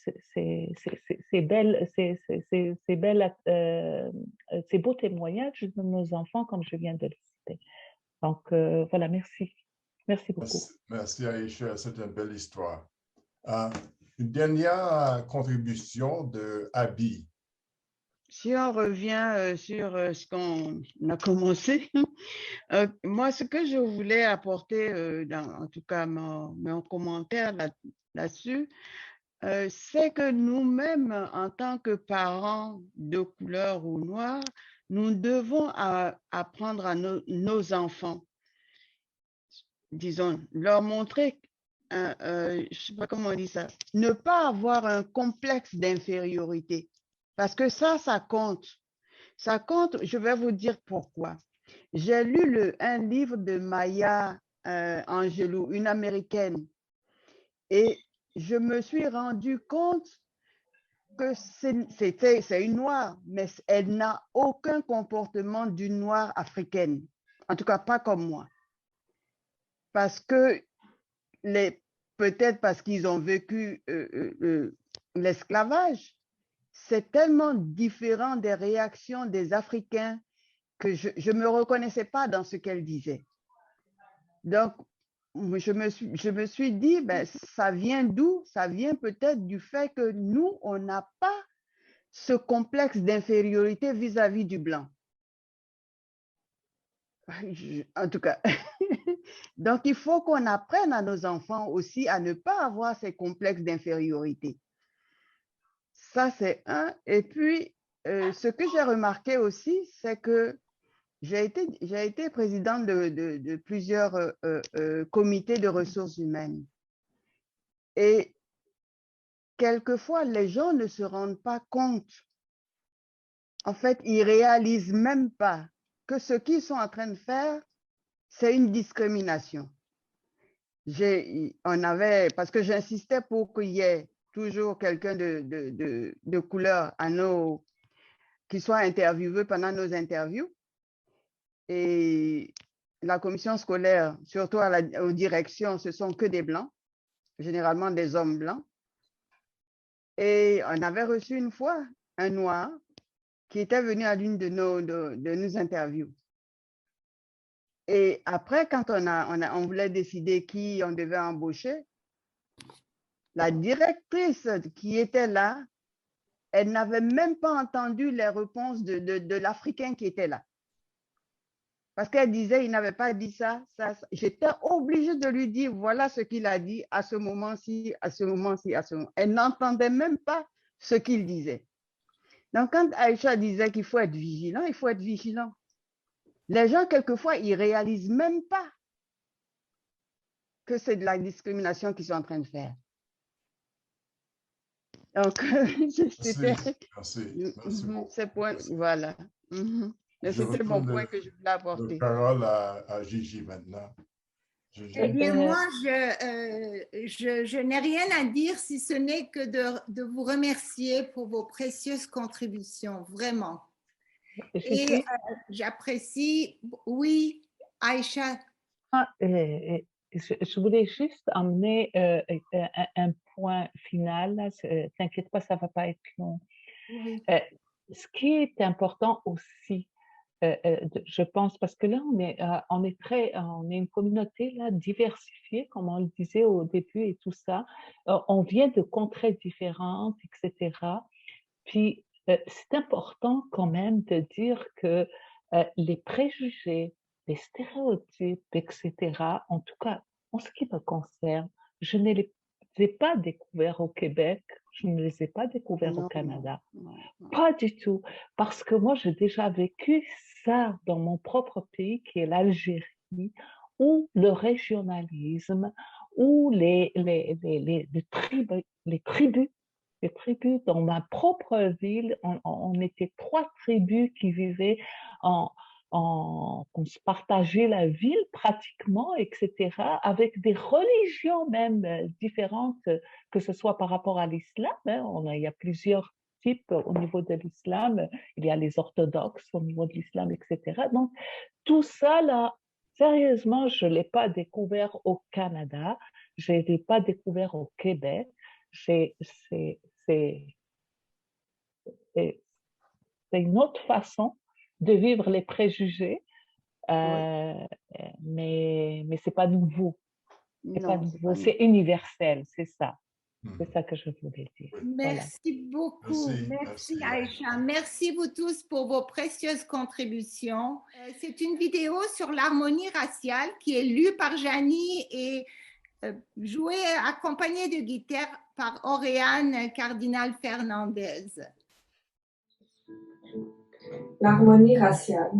beaux témoignages de nos enfants, comme je viens de le citer. Donc, voilà, merci. Merci beaucoup. Merci Aïcha, c'est une belle histoire. Une dernière contribution de Abby. Si on revient sur ce qu'on a commencé, moi, ce que je voulais apporter, en tout cas mon commentaire là-dessus, c'est que nous-mêmes, en tant que parents de couleur ou noire, nous devons apprendre à nos enfants, disons, leur montrer, je ne sais pas comment on dit ça, ne pas avoir un complexe d'infériorité. Parce que ça compte. Ça compte, je vais vous dire pourquoi. J'ai lu un livre de Maya Angelou, une Américaine, et je me suis rendu compte que c'est une noire, mais elle n'a aucun comportement d'une noire africaine. En tout cas, pas comme moi. Parce que, peut-être parce qu'ils ont vécu l'esclavage, c'est tellement différent des réactions des Africains que je ne me reconnaissais pas dans ce qu'elle disait. Donc, je me suis dit, ben, ça vient d'où? Ça vient peut-être du fait que nous, on n'a pas ce complexe d'infériorité vis-à-vis du blanc. En tout cas, donc il faut qu'on apprenne à nos enfants aussi à ne pas avoir ces complexes d'infériorité. Ça, c'est un. Et puis, ce que j'ai remarqué aussi, c'est que j'ai été présidente de plusieurs comités de ressources humaines. Et quelquefois, les gens ne se rendent pas compte. En fait, ils ne réalisent même pas que ce qu'ils sont en train de faire, c'est une discrimination. Parce que j'insistais pour qu'il y ait toujours quelqu'un de couleur qui soit interviewé pendant nos interviews. Et la commission scolaire, surtout aux directions, ce sont que des blancs, généralement des hommes blancs. Et on avait reçu une fois un noir qui était venu à l'une de nos interviews. Et après, quand on voulait décider qui on devait embaucher, la directrice qui était là, elle n'avait même pas entendu les réponses de l'Africain qui était là. Parce qu'elle disait, il n'avait pas dit ça. J'étais obligée de lui dire, voilà ce qu'il a dit à ce moment-ci, à ce moment-ci, à ce moment. Elle n'entendait même pas ce qu'il disait. Donc, quand Aïcha disait qu'il faut être vigilant, il faut être vigilant. Les gens, quelquefois, ils ne réalisent même pas que c'est de la discrimination qu'ils sont en train de faire. Donc, c'était ce point, voilà. C'était mon point que je voulais apporter. La parole à Gigi maintenant. Gigi. Eh bien, moi, je n'ai rien à dire si ce n'est que de vous remercier pour vos précieuses contributions, vraiment. Et j'apprécie, oui, Aïcha. Je voulais juste emmener un point final. T'inquiète pas, ça ne va pas être long. Oui. Ce qui est important aussi, je pense, parce que là, on est une communauté là, diversifiée, comme on le disait au début et tout ça. On vient de contrées différentes, etc. Puis, c'est important quand même de dire que les préjugés, les stéréotypes, etc., en tout cas en ce qui me concerne, je ne les ai pas découverts au Québec, je ne les ai pas découverts au Non, Canada. non, non. Pas du tout, parce que moi, j'ai déjà vécu ça dans mon propre pays, qui est l'Algérie, où le régionalisme, où les tribus dans ma propre ville, on était 3 tribus qui vivaient on se partageait la ville pratiquement, etc., avec des religions même différentes, que ce soit par rapport à l'islam. Il y a plusieurs types au niveau de l'islam. Il y a les orthodoxes au niveau de l'islam, etc. Donc, tout ça, là, sérieusement, je ne l'ai pas découvert au Canada, je ne l'ai pas découvert au Québec. C'est une autre façon de vivre les préjugés, mais ce n'est pas nouveau. C'est pas Non, c'est nouveau, pas c'est universel, c'est ça. C'est ça que je voulais dire. Voilà. Merci beaucoup. Merci Aïcha. Merci vous tous pour vos précieuses contributions. C'est une vidéo sur l'harmonie raciale qui est lue par Janie et jouée accompagnée de guitare par Auréane Cardinal Fernandez. L'harmonie raciale.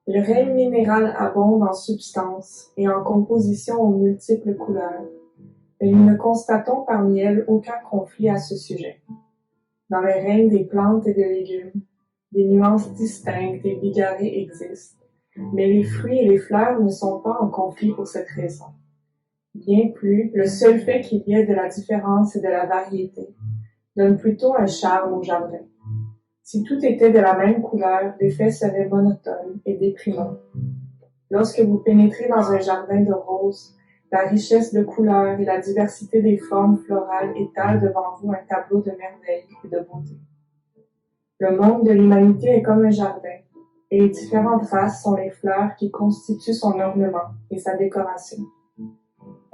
Le règne minéral abonde en substance et en composition aux multiples couleurs, mais nous ne constatons parmi elles aucun conflit à ce sujet. Dans le règne des plantes et des légumes, des nuances distinctes et bigarrées existent, mais les fruits et les fleurs ne sont pas en conflit pour cette raison. Bien plus, le seul fait qu'il y ait de la différence et de la variété donne plutôt un charme au jardin. Si tout était de la même couleur, l'effet serait monotone et déprimant. Lorsque vous pénétrez dans un jardin de roses, la richesse de couleurs et la diversité des formes florales étalent devant vous un tableau de merveille et de beauté. Le monde de l'humanité est comme un jardin, et les différentes races sont les fleurs qui constituent son ornement et sa décoration.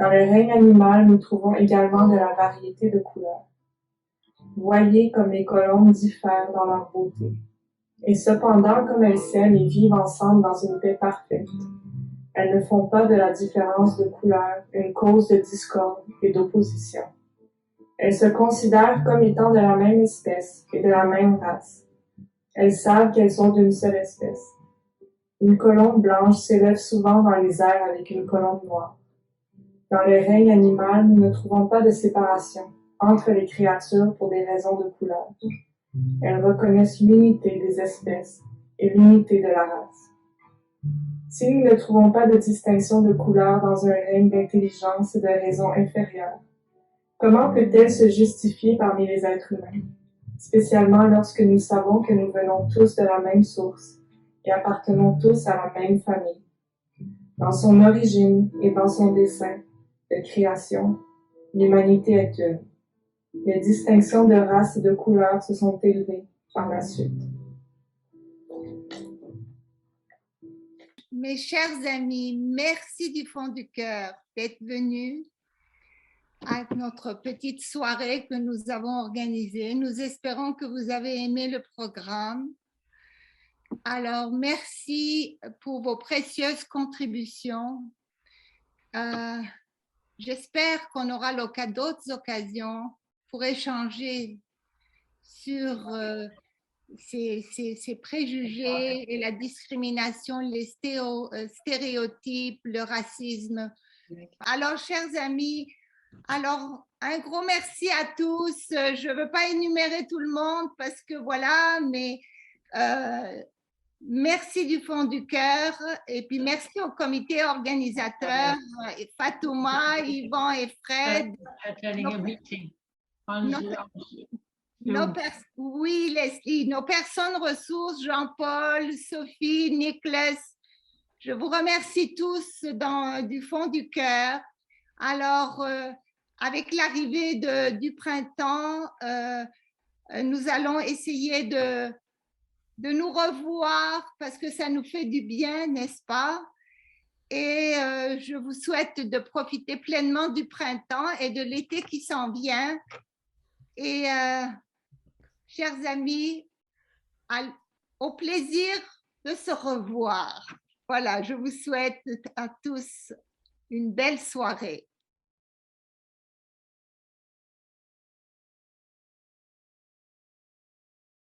Dans le règne animal, nous trouvons également de la variété de couleurs. Voyez comme les colombes diffèrent dans leur beauté. Et cependant, comme elles s'aiment et vivent ensemble dans une paix parfaite, elles ne font pas de la différence de couleur une cause de discorde et d'opposition. Elles se considèrent comme étant de la même espèce et de la même race. Elles savent qu'elles sont d'une seule espèce. Une colombe blanche s'élève souvent dans les airs avec une colombe noire. Dans le règne animal, nous ne trouvons pas de séparation entre les créatures pour des raisons de couleur. Elles reconnaissent l'unité des espèces et l'unité de la race. Si nous ne trouvons pas de distinction de couleur dans un règne d'intelligence et de raison inférieure, comment peut-elle se justifier parmi les êtres humains, spécialement lorsque nous savons que nous venons tous de la même source et appartenons tous à la même famille? Dans son origine et dans son dessein de création, l'humanité est une. Les distinctions de race et de couleur se sont élevées par la suite. Mes chers amis, merci du fond du cœur d'être venus à notre petite soirée que nous avons organisée. Nous espérons que vous avez aimé le programme. Alors, merci pour vos précieuses contributions. J'espère qu'on aura d'autres occasions pour échanger sur ces préjugés et la discrimination, les stéréotypes, le racisme. Alors, chers amis, alors un gros merci à tous. Je ne veux pas énumérer tout le monde parce que voilà, mais merci du fond du cœur et puis merci au comité organisateur, Fatouma, Yvan et Fred. Oui, Leslie, nos personnes ressources, Jean-Paul, Sophie, Nicolas, je vous remercie tous du fond du cœur. Alors, avec l'arrivée du printemps, nous allons essayer de nous revoir parce que ça nous fait du bien, n'est-ce pas? Et je vous souhaite de profiter pleinement du printemps et de l'été qui s'en vient. Et chers amis, au plaisir de se revoir. Voilà, je vous souhaite à tous une belle soirée.